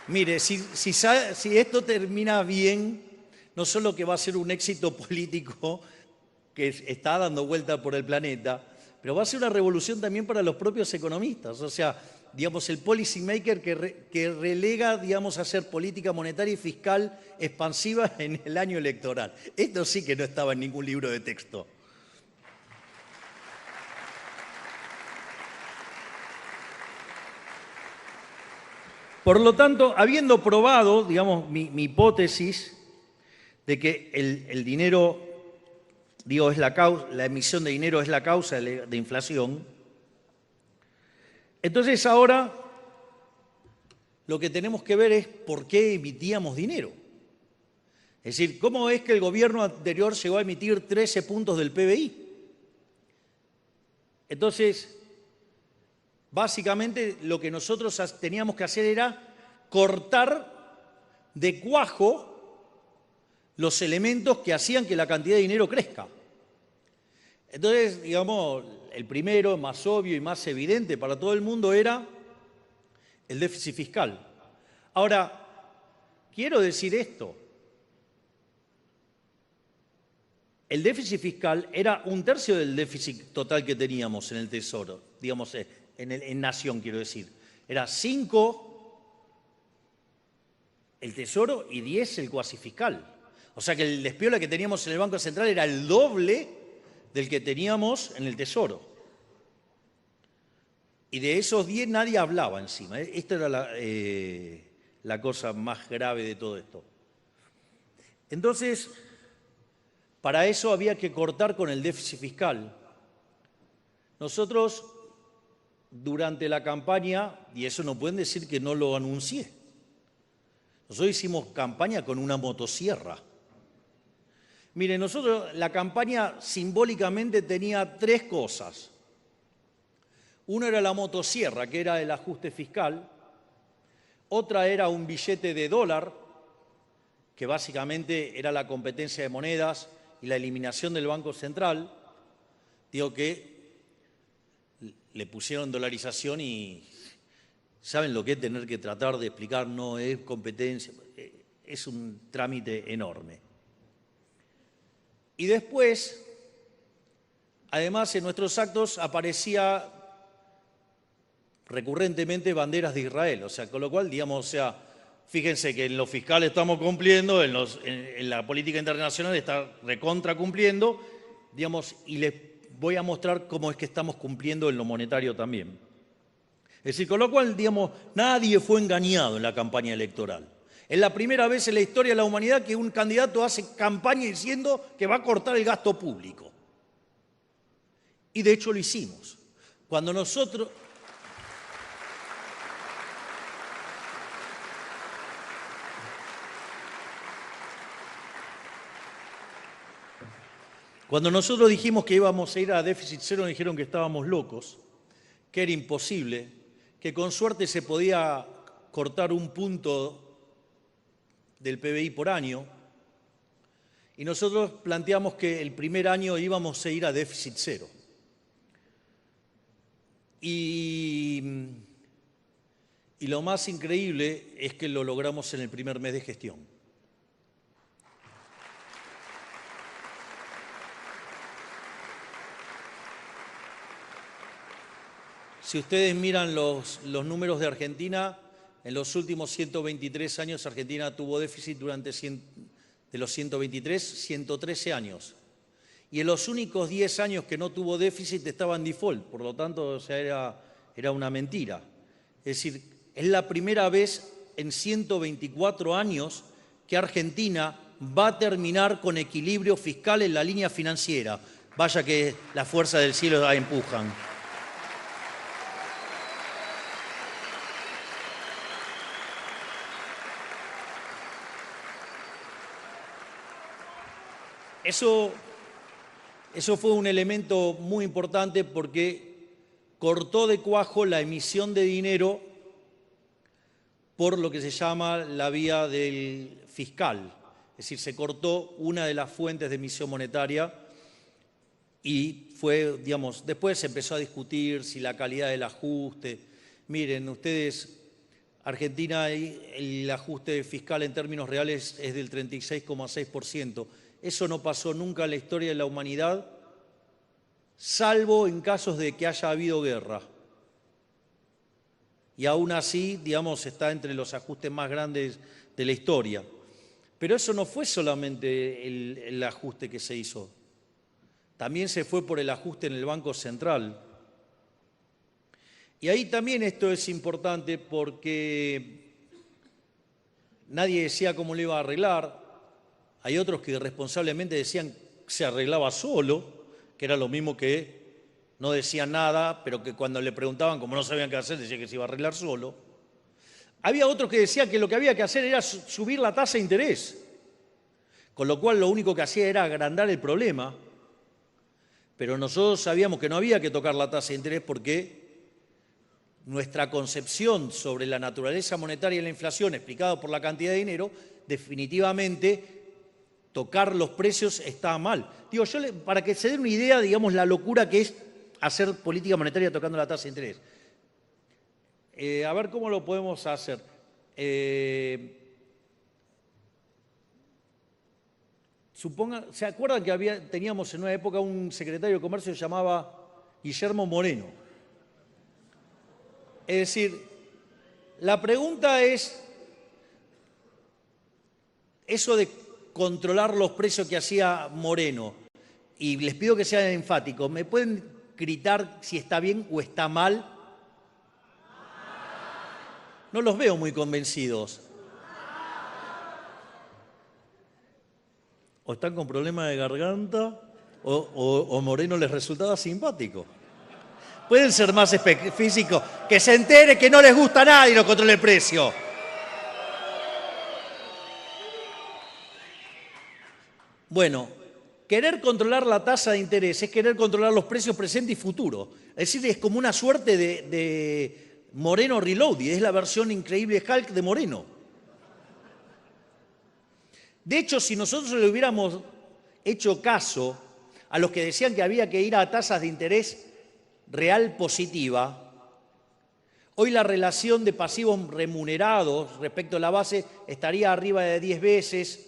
Mire, si esto termina bien, no solo que va a ser un éxito político que está dando vuelta por el planeta, pero va a ser una revolución también para los propios economistas. O sea, digamos, el policy maker que relega, digamos, a hacer política monetaria y fiscal expansiva en el año electoral. Esto sí que no estaba en ningún libro de texto. Por lo tanto, habiendo probado, digamos, mi hipótesis de que el dinero, digo, es la emisión de dinero es la causa de inflación, entonces ahora lo que tenemos que ver es por qué emitíamos dinero. Es decir, ¿cómo es que el gobierno anterior llegó a emitir 13 puntos del PBI? Entonces, básicamente lo que nosotros teníamos que hacer era cortar de cuajo los elementos que hacían que la cantidad de dinero crezca. Entonces, digamos, el primero, más obvio y más evidente para todo el mundo era el déficit fiscal. Ahora, quiero decir esto. El déficit fiscal era 1/3 del déficit total que teníamos en el Tesoro, digamos, en Nación, quiero decir. Era 5 el Tesoro y 10 el cuasi fiscal. O sea que el despiola que teníamos en el Banco Central era el doble del que teníamos en el Tesoro. Y de esos 10 nadie hablaba encima. Esta era la cosa más grave de todo esto. Entonces, para eso había que cortar con el déficit fiscal. Nosotros, durante la campaña, y eso no pueden decir que no lo anuncié, nosotros hicimos campaña con una motosierra. Miren, nosotros la campaña simbólicamente tenía 3 cosas. Uno era la motosierra, que era el ajuste fiscal. Otra era un billete de dólar, que básicamente era la competencia de monedas y la eliminación del Banco Central. Digo que le pusieron dolarización y saben lo que es tener que tratar de explicar, no es competencia, es un trámite enorme. Y después, además en nuestros actos aparecía recurrentemente banderas de Israel, o sea, con lo cual, digamos, o sea, fíjense que en lo fiscal estamos cumpliendo, en la política internacional está recontra cumpliendo, digamos, y les voy a mostrar cómo es que estamos cumpliendo en lo monetario también. Es decir, con lo cual, digamos, nadie fue engañado en la campaña electoral. Es la primera vez en la historia de la humanidad que un candidato hace campaña diciendo que va a cortar el gasto público. Y de hecho lo hicimos. Cuando nosotros dijimos que íbamos a ir a déficit cero, nos dijeron que estábamos locos, que era imposible, que con suerte se podía cortar 1 punto del PBI por año, y nosotros planteamos que el primer año íbamos a ir a déficit cero. Y lo más increíble es que lo logramos en el primer mes de gestión. Si ustedes miran los números de Argentina, en los últimos 123 años Argentina tuvo déficit durante de los 123, 113 años. Y en los únicos 10 años que no tuvo déficit estaba en default, por lo tanto, o sea, era una mentira. Es decir, es la primera vez en 124 años que Argentina va a terminar con equilibrio fiscal en la línea financiera. Vaya que la fuerza del cielo la empujan. Eso fue un elemento muy importante porque cortó de cuajo la emisión de dinero por lo que se llama la vía del fiscal. Es decir, se cortó una de las fuentes de emisión monetaria y fue, digamos, después se empezó a discutir si la calidad del ajuste. Miren, ustedes, Argentina, el ajuste fiscal en términos reales es del 36,6%. Eso no pasó nunca en la historia de la humanidad, salvo en casos de que haya habido guerra. Y aún así, digamos, está entre los ajustes más grandes de la historia. Pero eso no fue solamente el ajuste que se hizo. También se fue por el ajuste en el Banco Central. Y ahí también esto es importante porque nadie decía cómo lo iba a arreglar. Hay otros que irresponsablemente decían que se arreglaba solo, que era lo mismo que no decían nada, pero que cuando le preguntaban, como no sabían qué hacer, decían que se iba a arreglar solo. Había otros que decían que lo que había que hacer era subir la tasa de interés, con lo cual lo único que hacía era agrandar el problema. Pero nosotros sabíamos que no había que tocar la tasa de interés porque nuestra concepción sobre la naturaleza monetaria y la inflación, explicada por la cantidad de dinero, definitivamente tocar los precios está mal. Digo, para que se den una idea, digamos, la locura que es hacer política monetaria tocando la tasa de interés. A ver cómo lo podemos hacer. ¿Se acuerdan que teníamos en una época un secretario de Comercio que se llamaba Guillermo Moreno? Es decir, la pregunta es, eso de controlar los precios que hacía Moreno, y les pido que sean enfáticos, ¿me pueden gritar si está bien o está mal? No los veo muy convencidos. O están con problemas de garganta, o Moreno les resultaba simpático. Pueden ser más específicos, que se entere que no les gusta a nadie y no controle el precio. Bueno, querer controlar la tasa de interés es querer controlar los precios presentes y futuros. Es decir, es como una suerte de Moreno Reloaded, es la versión increíble Hulk de Moreno. De hecho, si nosotros le hubiéramos hecho caso a los que decían que había que ir a tasas de interés real positiva, hoy la relación de pasivos remunerados respecto a la base estaría arriba de 10 veces,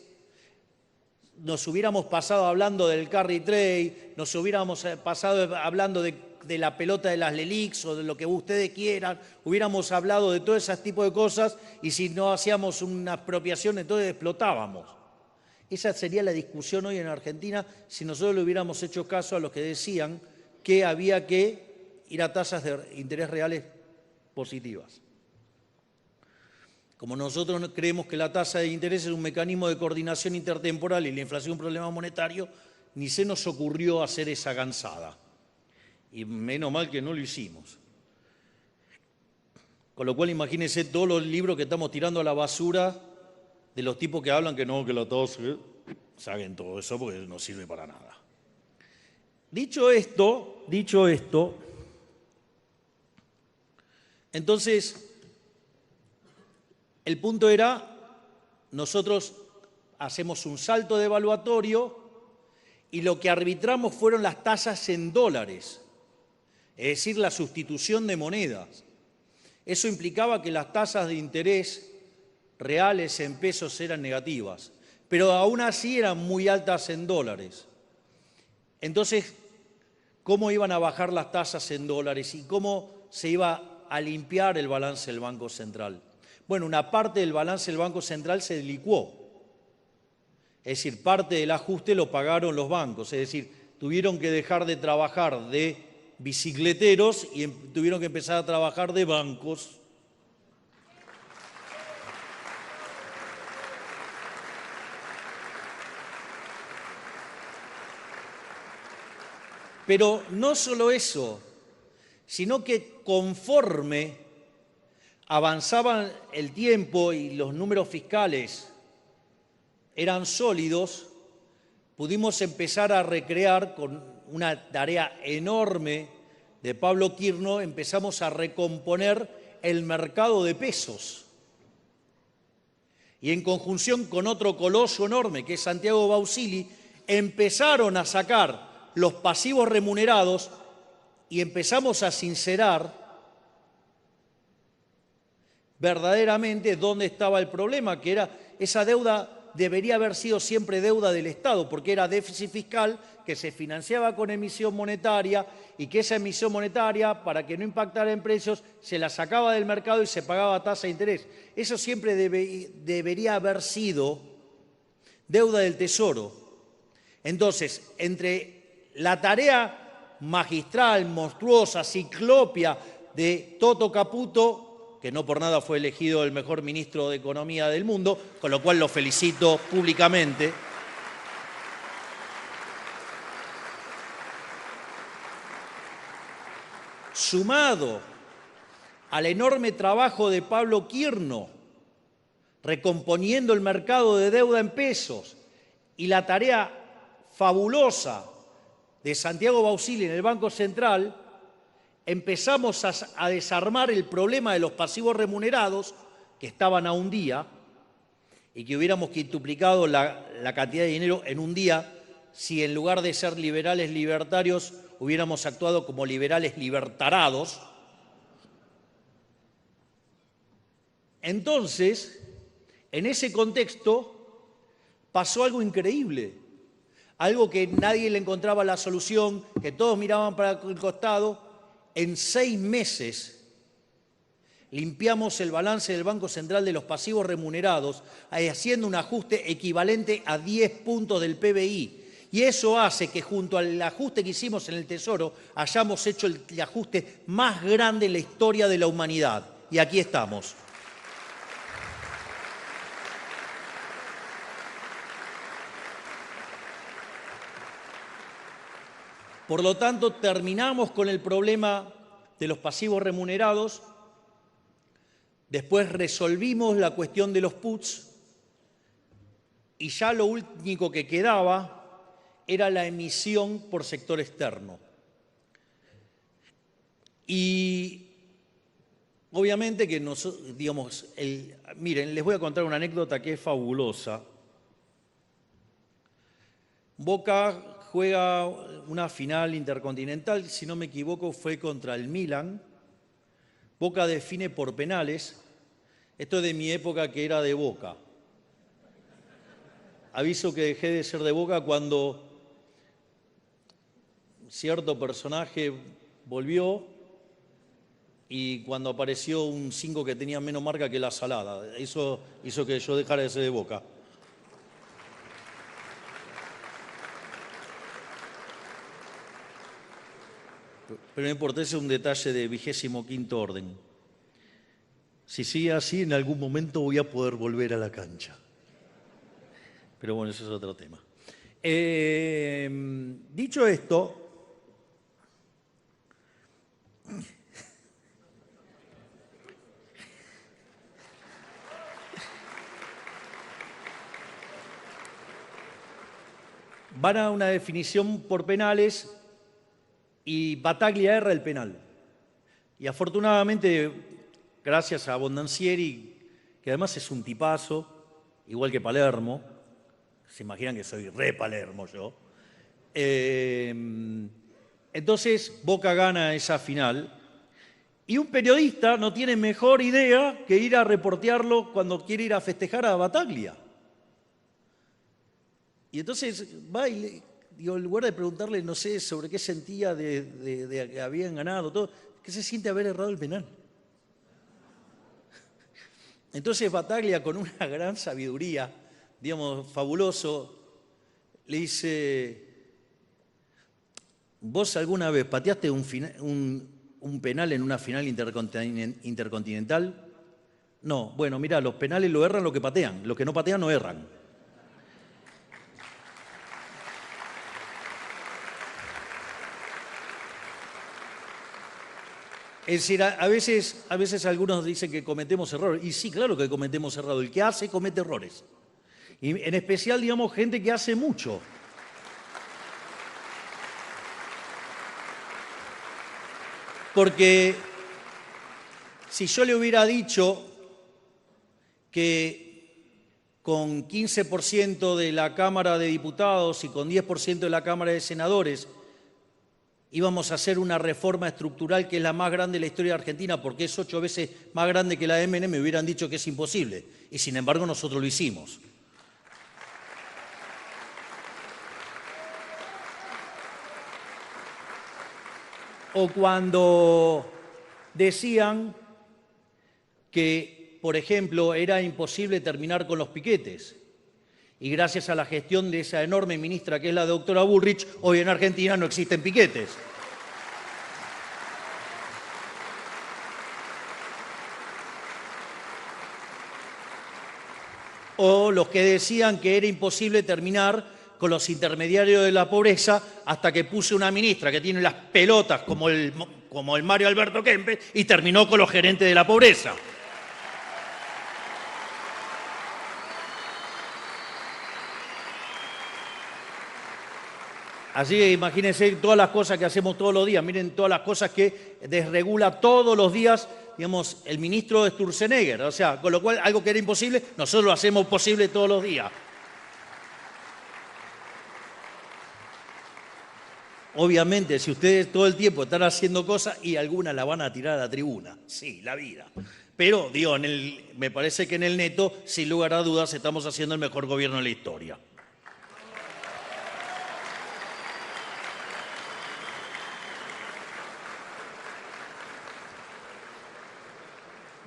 nos hubiéramos pasado hablando del carry trade, nos hubiéramos pasado hablando de la pelota de las LELIQs o de lo que ustedes quieran, hubiéramos hablado de todo ese tipo de cosas y si no hacíamos una expropiación entonces explotábamos. Esa sería la discusión hoy en Argentina si nosotros le hubiéramos hecho caso a los que decían que había que ir a tasas de interés reales positivas. Como nosotros creemos que la tasa de interés es un mecanismo de coordinación intertemporal y la inflación un problema monetario, ni se nos ocurrió hacer esa gansada. Y menos mal que no lo hicimos. Con lo cual, imagínense todos los libros que estamos tirando a la basura de los tipos que hablan que no, que la tasa, saben todo eso porque no sirve para nada. Dicho esto, entonces, el punto era, nosotros hacemos un salto devaluatorio y lo que arbitramos fueron las tasas en dólares, es decir, la sustitución de monedas. Eso implicaba que las tasas de interés reales en pesos eran negativas, pero aún así eran muy altas en dólares. Entonces, ¿cómo iban a bajar las tasas en dólares y cómo se iba a limpiar el balance del Banco Central? Bueno, una parte del balance del Banco Central se licuó. Es decir, parte del ajuste lo pagaron los bancos. Es decir, tuvieron que dejar de trabajar de bicicleteros y tuvieron que empezar a trabajar de bancos. Pero no solo eso, sino que conforme avanzaba el tiempo y los números fiscales eran sólidos, pudimos empezar a recrear con una tarea enorme de Pablo Quirno, empezamos a recomponer el mercado de pesos. Y en conjunción con otro coloso enorme, que es Santiago Bausili, empezaron a sacar los pasivos remunerados y empezamos a sincerar verdaderamente dónde estaba el problema, que era esa deuda debería haber sido siempre deuda del Estado, porque era déficit fiscal que se financiaba con emisión monetaria y que esa emisión monetaria, para que no impactara en precios, se la sacaba del mercado y se pagaba tasa de interés. Eso siempre debería haber sido deuda del Tesoro. Entonces, entre la tarea magistral, monstruosa, ciclopia de Toto Caputo, que no por nada fue elegido el mejor ministro de Economía del mundo, con lo cual lo felicito públicamente. Sumado al enorme trabajo de Pablo Quirno, recomponiendo el mercado de deuda en pesos, y la tarea fabulosa de Santiago Bausili en el Banco Central, empezamos a desarmar el problema de los pasivos remunerados que estaban a un día y que hubiéramos quintuplicado la la cantidad de dinero en un día si en lugar de ser liberales libertarios hubiéramos actuado como liberales libertarados. Entonces, en ese contexto pasó algo increíble, algo que nadie le encontraba la solución, que todos miraban para el costado. En 6 meses limpiamos el balance del Banco Central de los pasivos remunerados, haciendo un ajuste equivalente a 10 puntos del PBI. Y eso hace que junto al ajuste que hicimos en el Tesoro hayamos hecho el ajuste más grande en la historia de la humanidad. Y aquí estamos. Por lo tanto, terminamos con el problema de los pasivos remunerados, después resolvimos la cuestión de los puts y ya lo único que quedaba era la emisión por sector externo. Y obviamente que miren, les voy a contar una anécdota que es fabulosa. Boca juega una final intercontinental, si no me equivoco fue contra el Milan. Boca define por penales. Esto es de mi época, que era de Boca. Aviso que dejé de ser de Boca cuando cierto personaje volvió y cuando apareció un 5 que tenía menos marca que la salada. Eso hizo que yo dejara de ser de Boca. Pero no importa, ese es un detalle de 25º orden. Si sigue así, en algún momento voy a poder volver a la cancha. Pero bueno, eso es otro tema. Dicho esto, van a una definición por penales y Battaglia erra el penal. Y afortunadamente, gracias a Bondancieri, que además es un tipazo, igual que Palermo, se imaginan que soy re Palermo yo, entonces Boca gana esa final y un periodista no tiene mejor idea que ir a reportearlo cuando quiere ir a festejar a Battaglia. Y entonces va y en lugar de preguntarle, no sé, sobre qué sentía de que habían ganado, todo, ¿qué se siente haber errado el penal? Entonces Battaglia, con una gran sabiduría, digamos, fabuloso, le dice, ¿vos alguna vez pateaste un penal en una final intercontinental? No, bueno, mirá, los penales lo erran los que patean, los que no patean no erran. Es decir, a veces algunos dicen que cometemos errores. Y sí, claro que cometemos errores. El que hace, comete errores. Y en especial, digamos, gente que hace mucho. Porque si yo le hubiera dicho que con 15% de la Cámara de Diputados y con 10% de la Cámara de Senadores íbamos a hacer una reforma estructural que es la más grande de la historia de Argentina porque es 8 veces más grande que la de Menem, me hubieran dicho que es imposible. Y sin embargo nosotros lo hicimos. O cuando decían que, por ejemplo, era imposible terminar con los piquetes. Y gracias a la gestión de esa enorme ministra que es la doctora Bullrich, hoy en Argentina no existen piquetes. O los que decían que era imposible terminar con los intermediarios de la pobreza hasta que puse una ministra que tiene las pelotas como el Mario Alberto Kempes y terminó con los gerentes de la pobreza. Así que imagínense todas las cosas que hacemos todos los días, miren todas las cosas que desregula todos los días, digamos, el ministro Sturzenegger. O sea, con lo cual algo que era imposible, nosotros lo hacemos posible todos los días. Obviamente, si ustedes todo el tiempo están haciendo cosas y algunas la van a tirar a la tribuna. Sí, la vida. Pero, digo, me parece que en el neto, sin lugar a dudas, estamos haciendo el mejor gobierno de la historia.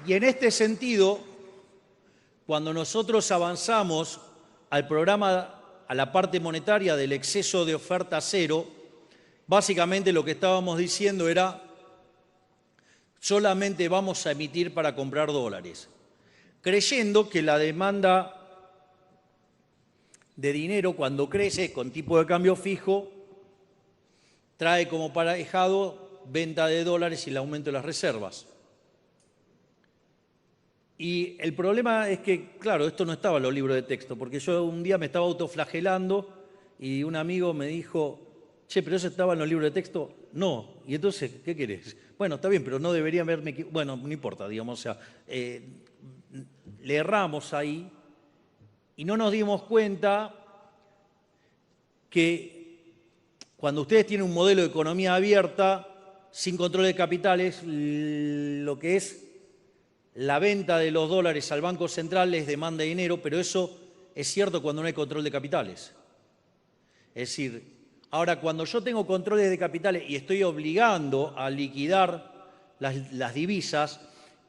Y en este sentido, cuando nosotros avanzamos al programa, a la parte monetaria del exceso de oferta cero, básicamente lo que estábamos diciendo era, solamente vamos a emitir para comprar dólares, creyendo que la demanda de dinero, cuando crece con tipo de cambio fijo, trae como aparejado venta de dólares y el aumento de las reservas. Y el problema es que, claro, esto no estaba en los libros de texto, porque yo un día me estaba autoflagelando y un amigo me dijo, che, ¿pero eso estaba en los libros de texto? No. Y entonces, ¿qué querés? Bueno, está bien, pero no debería haberme... Bueno, no importa, digamos, o sea, le erramos ahí y no nos dimos cuenta que cuando ustedes tienen un modelo de economía abierta, sin control de capitales, lo que es la venta de los dólares al Banco Central es demanda de dinero, pero eso es cierto cuando no hay control de capitales. Es decir, ahora cuando yo tengo controles de capitales y estoy obligando a liquidar las divisas,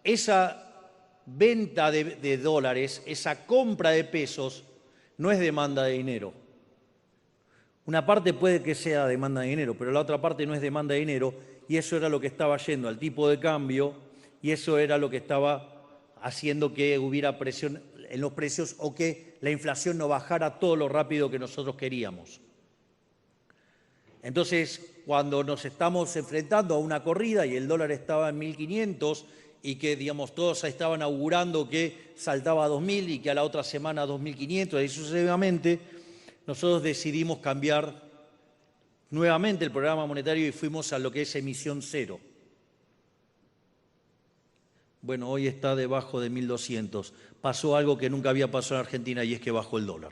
esa venta de dólares, esa compra de pesos, no es demanda de dinero. Una parte puede que sea demanda de dinero, pero la otra parte no es demanda de dinero, y eso era lo que estaba yendo al tipo de cambio, y eso era lo que estaba haciendo que hubiera presión en los precios o que la inflación no bajara todo lo rápido que nosotros queríamos. Entonces, cuando nos estamos enfrentando a una corrida y el dólar estaba en 1.500 y que, digamos, todos estaban augurando que saltaba a 2.000 y que a la otra semana a 2.500 y sucesivamente, nosotros decidimos cambiar nuevamente el programa monetario y fuimos a lo que es emisión cero. Bueno, hoy está debajo de 1.200. Pasó algo que nunca había pasado en Argentina y es que bajó el dólar.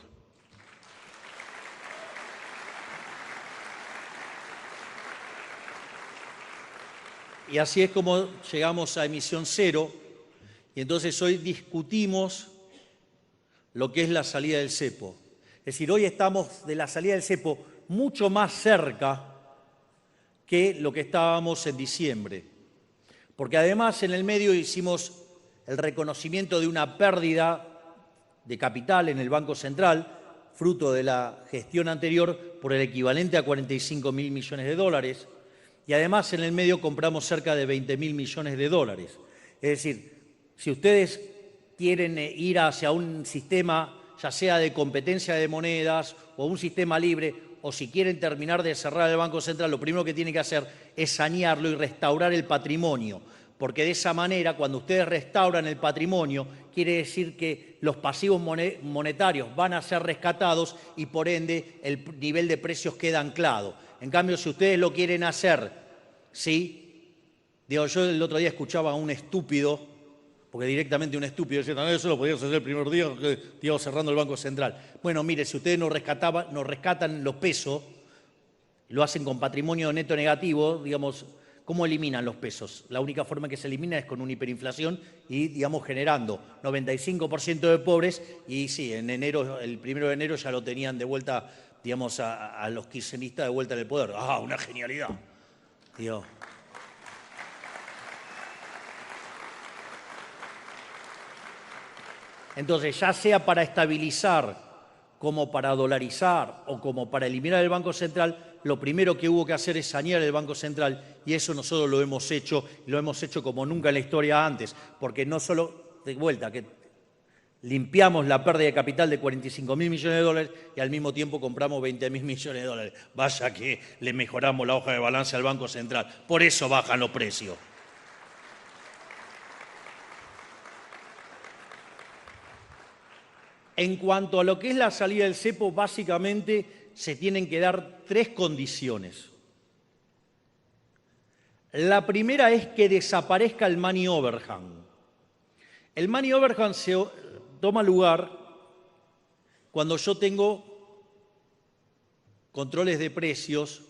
Y así es como llegamos a emisión cero y entonces hoy discutimos lo que es la salida del cepo. Es decir, hoy estamos de la salida del cepo mucho más cerca que lo que estábamos en diciembre. Porque además en el medio hicimos el reconocimiento de una pérdida de capital en el Banco Central, fruto de la gestión anterior, por el equivalente a 45.000 millones de dólares, y además en el medio compramos cerca de 20.000 millones de dólares. Es decir, si ustedes quieren ir hacia un sistema, ya sea de competencia de monedas o un sistema libre, o si quieren terminar de cerrar el Banco Central, lo primero que tienen que hacer es sanearlo y restaurar el patrimonio, porque de esa manera, cuando ustedes restauran el patrimonio, quiere decir que los pasivos monetarios van a ser rescatados y por ende el nivel de precios queda anclado. En cambio, si ustedes lo quieren hacer, ¿sí? Digo, yo el otro día escuchaba a un estúpido, porque directamente un estúpido decía, no, eso lo podíamos hacer el primer día que íbamos cerrando el Banco Central. Bueno, mire, si ustedes nos rescatan los pesos, lo hacen con patrimonio neto negativo, digamos, ¿cómo eliminan los pesos? La única forma que se elimina es con una hiperinflación y, digamos, generando 95% de pobres y sí, en enero, el 1 de enero ya lo tenían de vuelta, digamos, a los kirchneristas de vuelta en el poder. ¡Ah, una genialidad! Digo, entonces, ya sea para estabilizar, como para dolarizar o como para eliminar el Banco Central, lo primero que hubo que hacer es sanear el Banco Central y eso nosotros lo hemos hecho como nunca en la historia antes, porque no solo, de vuelta, que limpiamos la pérdida de capital de 45.000 millones de dólares y al mismo tiempo compramos 20.000 millones de dólares. Vaya que le mejoramos la hoja de balance al Banco Central, por eso bajan los precios. En cuanto a lo que es la salida del cepo, básicamente se tienen que dar 3 condiciones. La primera es que desaparezca el money overhang. El money overhang se toma lugar cuando yo tengo controles de precios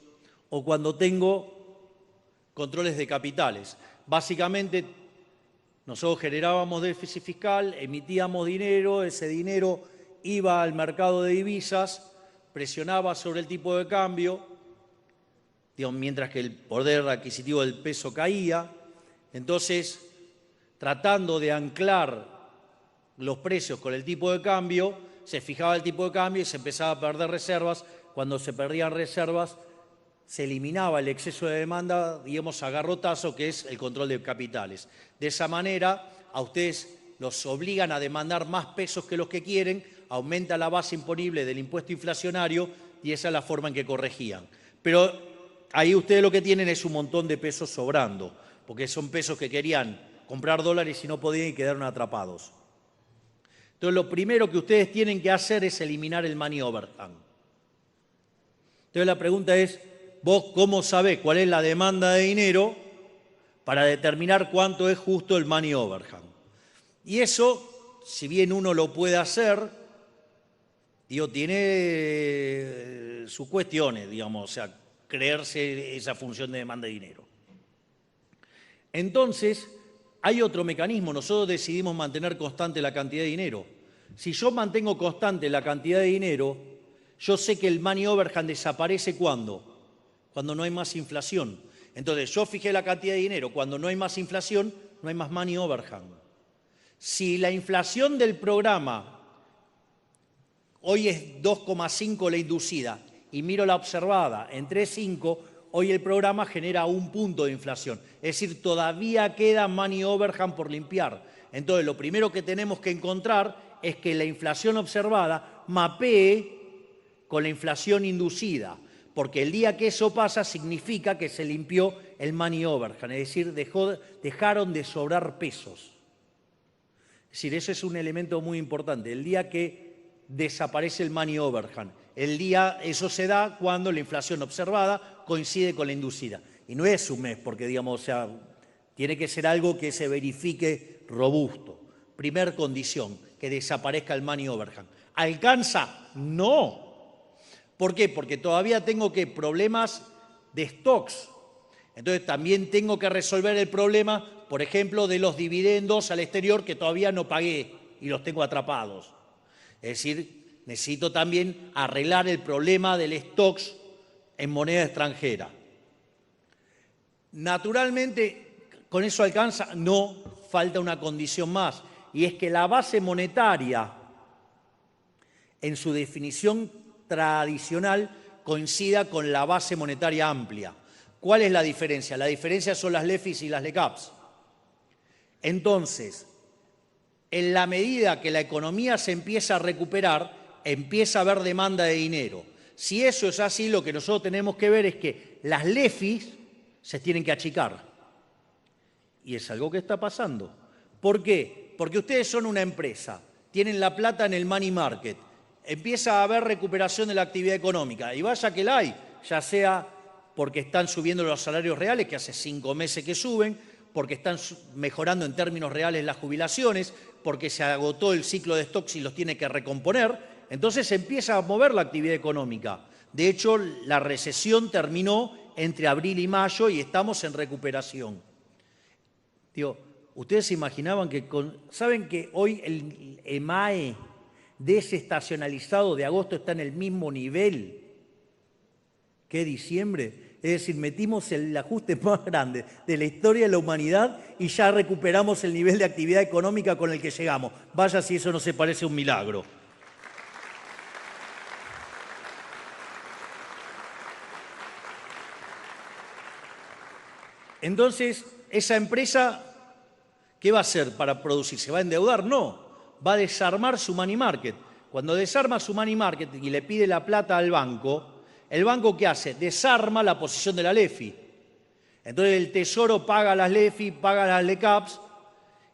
o cuando tengo controles de capitales. Básicamente, nosotros generábamos déficit fiscal, emitíamos dinero, ese dinero iba al mercado de divisas, presionaba sobre el tipo de cambio, digamos, mientras que el poder adquisitivo del peso caía. Entonces, tratando de anclar los precios con el tipo de cambio, se fijaba el tipo de cambio y se empezaba a perder reservas. Cuando se perdían reservas, se eliminaba el exceso de demanda, digamos, a garrotazo, que es el control de capitales. De esa manera, a ustedes los obligan a demandar más pesos que los que quieren, aumenta la base imponible del impuesto inflacionario y esa es la forma en que corregían. Pero ahí ustedes lo que tienen es un montón de pesos sobrando, porque son pesos que querían comprar dólares y no podían y quedaron atrapados. Entonces, lo primero que ustedes tienen que hacer es eliminar el money overhang. Entonces, la pregunta es, ¿vos cómo sabés cuál es la demanda de dinero para determinar cuánto es justo el money overhang? Y eso, si bien uno lo puede hacer, digo, tiene sus cuestiones, digamos, o sea, creerse esa función de demanda de dinero. Entonces, hay otro mecanismo. Nosotros decidimos mantener constante la cantidad de dinero. Si yo mantengo constante la cantidad de dinero, yo sé que el money overhang desaparece ¿cuándo? Cuando no hay más inflación. Entonces, yo fijé la cantidad de dinero. Cuando no hay más inflación, no hay más money overhang. Si la inflación del programa hoy es 2,5 la inducida y miro la observada en 3,5, hoy el programa genera 1 punto de inflación. Es decir, todavía queda money overhang por limpiar. Entonces, lo primero que tenemos que encontrar es que la inflación observada mapee con la inflación inducida, porque el día que eso pasa significa que se limpió el money overhang, es decir, dejaron de sobrar pesos. Es decir, eso es un elemento muy importante. El día que desaparece el money overhang, eso se da cuando la inflación observada coincide con la inducida. Y no es un mes, porque digamos, o sea, tiene que ser algo que se verifique robusto. Primer condición, que desaparezca el money overhang. ¿Alcanza? No. ¿Por qué? Porque todavía tengo problemas de stocks. Entonces también tengo que resolver el problema, por ejemplo, de los dividendos al exterior que todavía no pagué y los tengo atrapados. Es decir, necesito también arreglar el problema del stocks en moneda extranjera. Naturalmente, ¿con eso alcanza? No, falta una condición más, y es que la base monetaria, en su definición tradicional, coincida con la base monetaria amplia. ¿Cuál es la diferencia? La diferencia son las LEFIs y las LECAPs. Entonces, en la medida que la economía se empieza a recuperar, empieza a haber demanda de dinero. Si eso es así, lo que nosotros tenemos que ver es que las LEFIs se tienen que achicar. Y es algo que está pasando. ¿Por qué? Porque ustedes son una empresa, tienen la plata en el money market, empieza a haber recuperación de la actividad económica, y vaya que la hay, ya sea porque están subiendo los salarios reales, que hace 5 meses que suben, porque están mejorando en términos reales las jubilaciones, porque se agotó el ciclo de stocks y los tiene que recomponer, entonces se empieza a mover la actividad económica. De hecho, la recesión terminó entre abril y mayo y estamos en recuperación. Digo, ¿ustedes se imaginaban que saben que hoy el EMAE desestacionalizado de agosto está en el mismo nivel que diciembre? Es decir, metimos el ajuste más grande de la historia de la humanidad y ya recuperamos el nivel de actividad económica con el que llegamos. Vaya si eso no se parece a un milagro. Entonces, esa empresa, ¿qué va a hacer para producir? ¿Se va a endeudar? No, va a desarmar su money market. Cuando desarma su money market y le pide la plata al banco, ¿el banco qué hace? Desarma la posición de la LEFI. Entonces el Tesoro paga las LEFI, paga las LECAPs,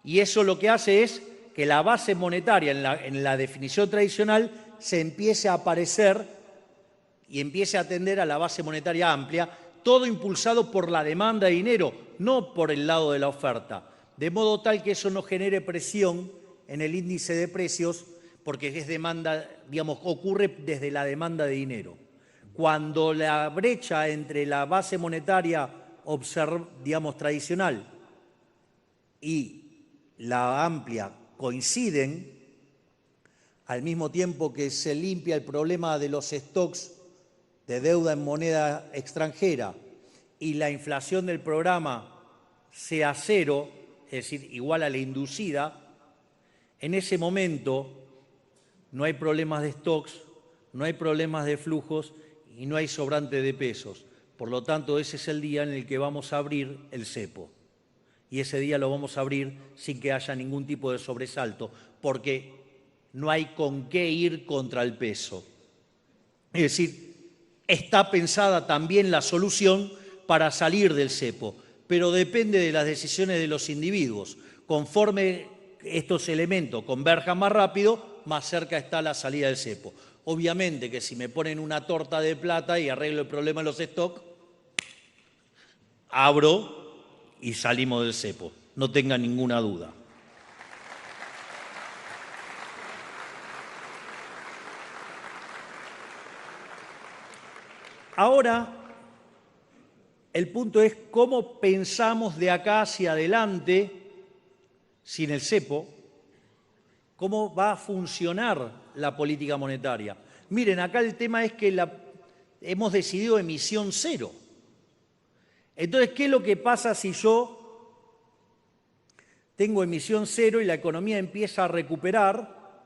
y eso lo que hace es que la base monetaria en la definición tradicional se empiece a aparecer y empiece a atender a la base monetaria amplia, todo impulsado por la demanda de dinero, no por el lado de la oferta, de modo tal que eso no genere presión en el índice de precios, porque es demanda, digamos, ocurre desde la demanda de dinero. cuando la brecha entre la base monetaria, digamos, tradicional y la amplia coinciden, al mismo tiempo que se limpia el problema de los stocks de deuda en moneda extranjera y la inflación del programa sea cero, es decir, igual a la inducida, en ese momento no hay problemas de stocks, no hay problemas de flujos y no hay sobrante de pesos. Por lo tanto, ese es el día en el que vamos a abrir el cepo. Y ese día lo vamos a abrir sin que haya ningún tipo de sobresalto, porque no hay con qué ir contra el peso. Es decir, está pensada también la solución para salir del cepo, pero depende de las decisiones de los individuos. Conforme estos elementos converjan más rápido, más cerca está la salida del cepo. Obviamente que si me ponen una torta de plata y arreglo el problema de los stocks, abro y salimos del cepo, no tengan ninguna duda. Ahora, el punto es cómo pensamos de acá hacia adelante, sin el cepo, cómo va a funcionar la política monetaria. Miren, acá el tema es que hemos decidido emisión cero. Entonces, ¿qué es lo que pasa si yo tengo emisión cero y la economía empieza a recuperar?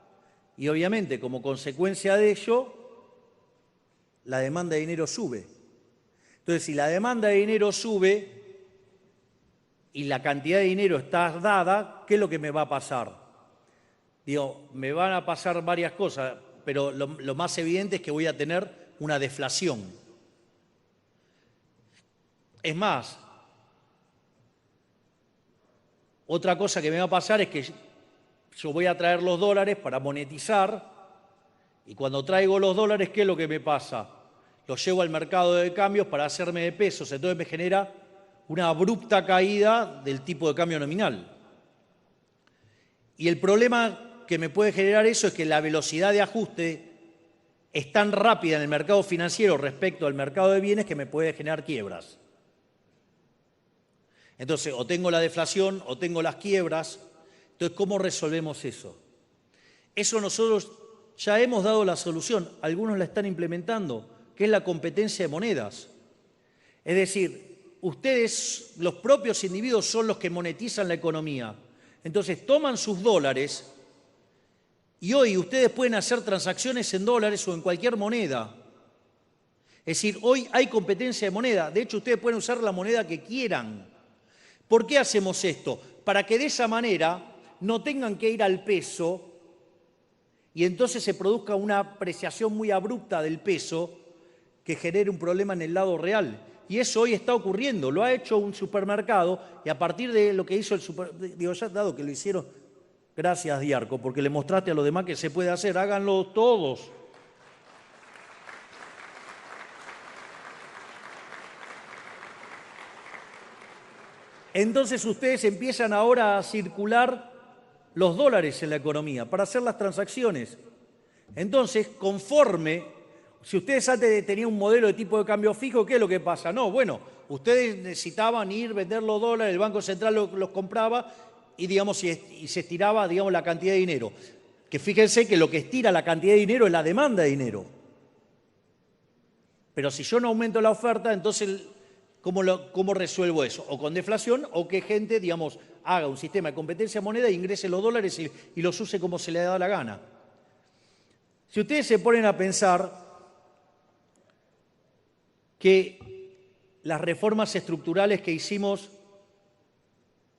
Y obviamente, como consecuencia de ello, la demanda de dinero sube. Entonces, si la demanda de dinero sube y la cantidad de dinero está dada, ¿qué es lo que me va a pasar? Digo, me van a pasar varias cosas, pero lo más evidente es que voy a tener una deflación. Es más, otra cosa que me va a pasar es que yo voy a traer los dólares para monetizar y cuando traigo los dólares, ¿qué es lo que me pasa? Los llevo al mercado de cambios para hacerme de pesos, entonces me genera una abrupta caída del tipo de cambio nominal. Y el problema que me puede generar eso es que la velocidad de ajuste es tan rápida en el mercado financiero respecto al mercado de bienes que me puede generar quiebras. Entonces, o tengo la deflación o tengo las quiebras. Entonces, ¿cómo resolvemos eso? Eso nosotros ya hemos dado la solución, algunos la están implementando, que es la competencia de monedas. Es decir, ustedes, los propios individuos, son los que monetizan la economía. Entonces, toman sus dólares y hoy ustedes pueden hacer transacciones en dólares o en cualquier moneda. Es decir, hoy hay competencia de moneda. De hecho, ustedes pueden usar la moneda que quieran. ¿Por qué hacemos esto? Para que de esa manera no tengan que ir al peso y entonces se produzca una apreciación muy abrupta del peso que genere un problema en el lado real. Y eso hoy está ocurriendo, lo ha hecho un supermercado y a partir de lo que hizo el supermercado, digo, ya dado que lo hicieron, gracias Diarco, porque le mostraste a los demás que se puede hacer, háganlo todos. Entonces ustedes empiezan ahora a circular los dólares en la economía para hacer las transacciones. Entonces, si ustedes antes tenían un modelo de tipo de cambio fijo, ¿qué es lo que pasa? No, bueno, ustedes necesitaban vender los dólares, el Banco Central los compraba y, digamos, y se estiraba, digamos, la cantidad de dinero. Que fíjense que lo que estira la cantidad de dinero es la demanda de dinero. Pero si yo no aumento la oferta, entonces, ¿cómo resuelvo eso? O con deflación o que gente, digamos, haga un sistema de competencia de moneda, ingrese los dólares y los use como se le da la gana. Si ustedes se ponen a pensar que las reformas estructurales que hicimos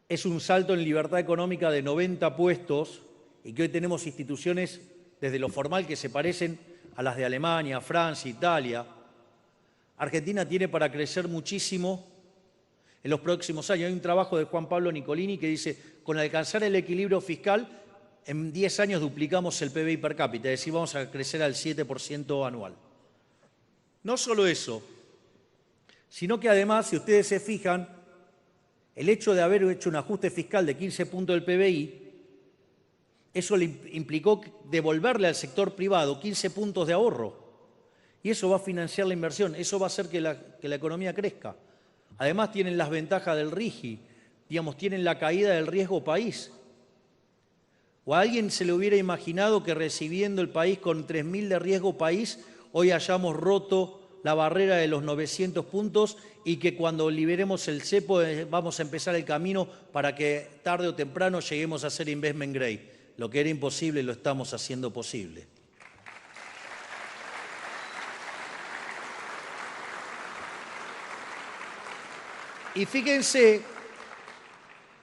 es un salto en libertad económica de 90 puestos y que hoy tenemos instituciones desde lo formal que se parecen a las de Alemania, Francia, Italia. Argentina tiene para crecer muchísimo en los próximos años. Hay un trabajo de Juan Pablo Nicolini que dice, con alcanzar el equilibrio fiscal, en 10 años duplicamos el PBI per cápita, es decir, vamos a crecer al 7% anual. No solo eso, sino que además, si ustedes se fijan, el hecho de haber hecho un ajuste fiscal de 15 puntos del PBI, eso le implicó devolverle al sector privado 15 puntos de ahorro. y eso va a financiar la inversión, eso va a hacer que la economía crezca. Además tienen las ventajas del RIGI, digamos, tienen la caída del riesgo país. ¿O a alguien se le hubiera imaginado que recibiendo el país con 3.000 de riesgo país, hoy hayamos roto la barrera de los 900 puntos y que cuando liberemos el cepo vamos a empezar el camino para que tarde o temprano lleguemos a ser investment grade? Lo que era imposible lo estamos haciendo posible. Y fíjense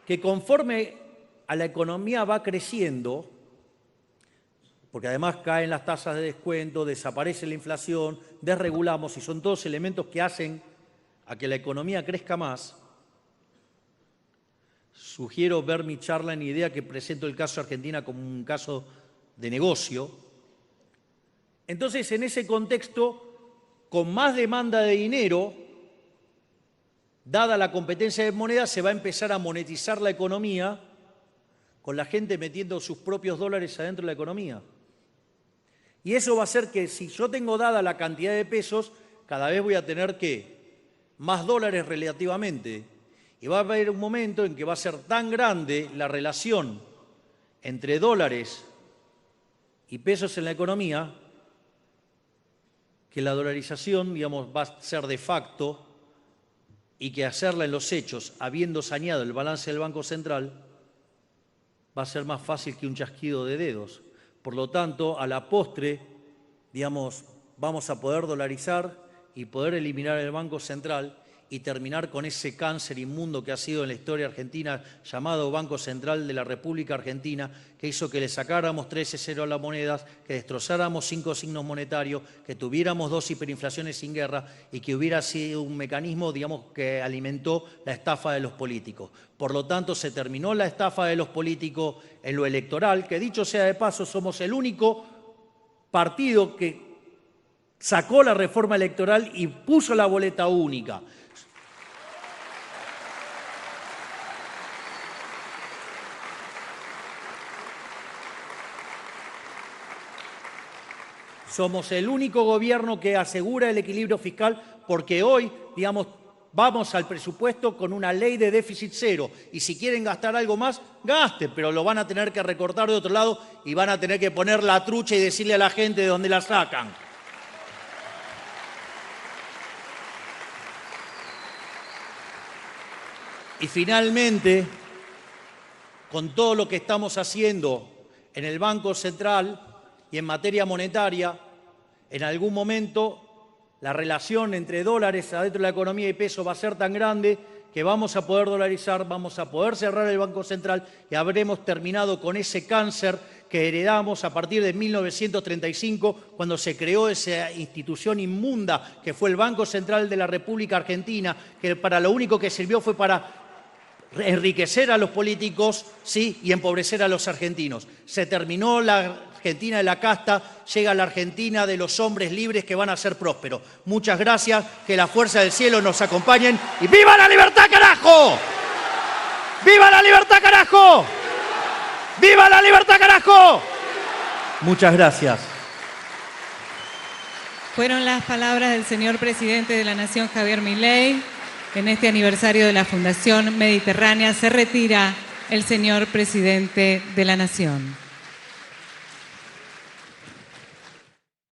que conforme a la economía va creciendo, porque además caen las tasas de descuento, desaparece la inflación, desregulamos, y son todos elementos que hacen a que la economía crezca más, sugiero ver mi charla en idea que presento el caso Argentina como un caso de negocio. Entonces, en ese contexto, con más demanda de dinero, dada la competencia de moneda, se va a empezar a monetizar la economía con la gente metiendo sus propios dólares adentro de la economía. Y eso va a hacer que si yo tengo dada la cantidad de pesos, cada vez voy a tener más dólares relativamente. Y va a haber un momento en que va a ser tan grande la relación entre dólares y pesos en la economía que la dolarización, digamos, va a ser de facto, y que hacerla en los hechos, habiendo saneado el balance del Banco Central, va a ser más fácil que un chasquido de dedos. Por lo tanto, a la postre, digamos, vamos a poder dolarizar y poder eliminar el Banco Central y terminar con ese cáncer inmundo que ha sido en la historia argentina llamado Banco Central de la República Argentina, que hizo que le sacáramos 13-0 a las monedas, que destrozáramos 5 signos monetarios, que tuviéramos 2 hiperinflaciones sin guerra y que hubiera sido un mecanismo, digamos, que alimentó la estafa de los políticos. Por lo tanto, se terminó la estafa de los políticos en lo electoral, que dicho sea de paso, somos el único partido que sacó la reforma electoral y puso la boleta única. Somos el único gobierno que asegura el equilibrio fiscal porque hoy, digamos, vamos al presupuesto con una ley de déficit cero y si quieren gastar algo más, gasten, pero lo van a tener que recortar de otro lado y van a tener que poner la trucha y decirle a la gente de dónde la sacan. Y finalmente, con todo lo que estamos haciendo en el Banco Central y en materia monetaria, en algún momento la relación entre dólares adentro de la economía y peso va a ser tan grande que vamos a poder dolarizar, vamos a poder cerrar el Banco Central y habremos terminado con ese cáncer que heredamos a partir de 1935, cuando se creó esa institución inmunda que fue el Banco Central de la República Argentina, que para lo único que sirvió fue para enriquecer a los políticos, sí, y empobrecer a los argentinos. Se terminó la Argentina de la casta, llega la Argentina de los hombres libres que van a ser prósperos. Muchas gracias, que la fuerza del cielo nos acompañen y ¡viva la libertad, carajo! ¡Viva la libertad, carajo! ¡Viva la libertad, carajo! Muchas gracias. Fueron las palabras del señor presidente de la Nación, Javier Milei. En este aniversario de la Fundación Mediterránea se retira el señor presidente de la Nación.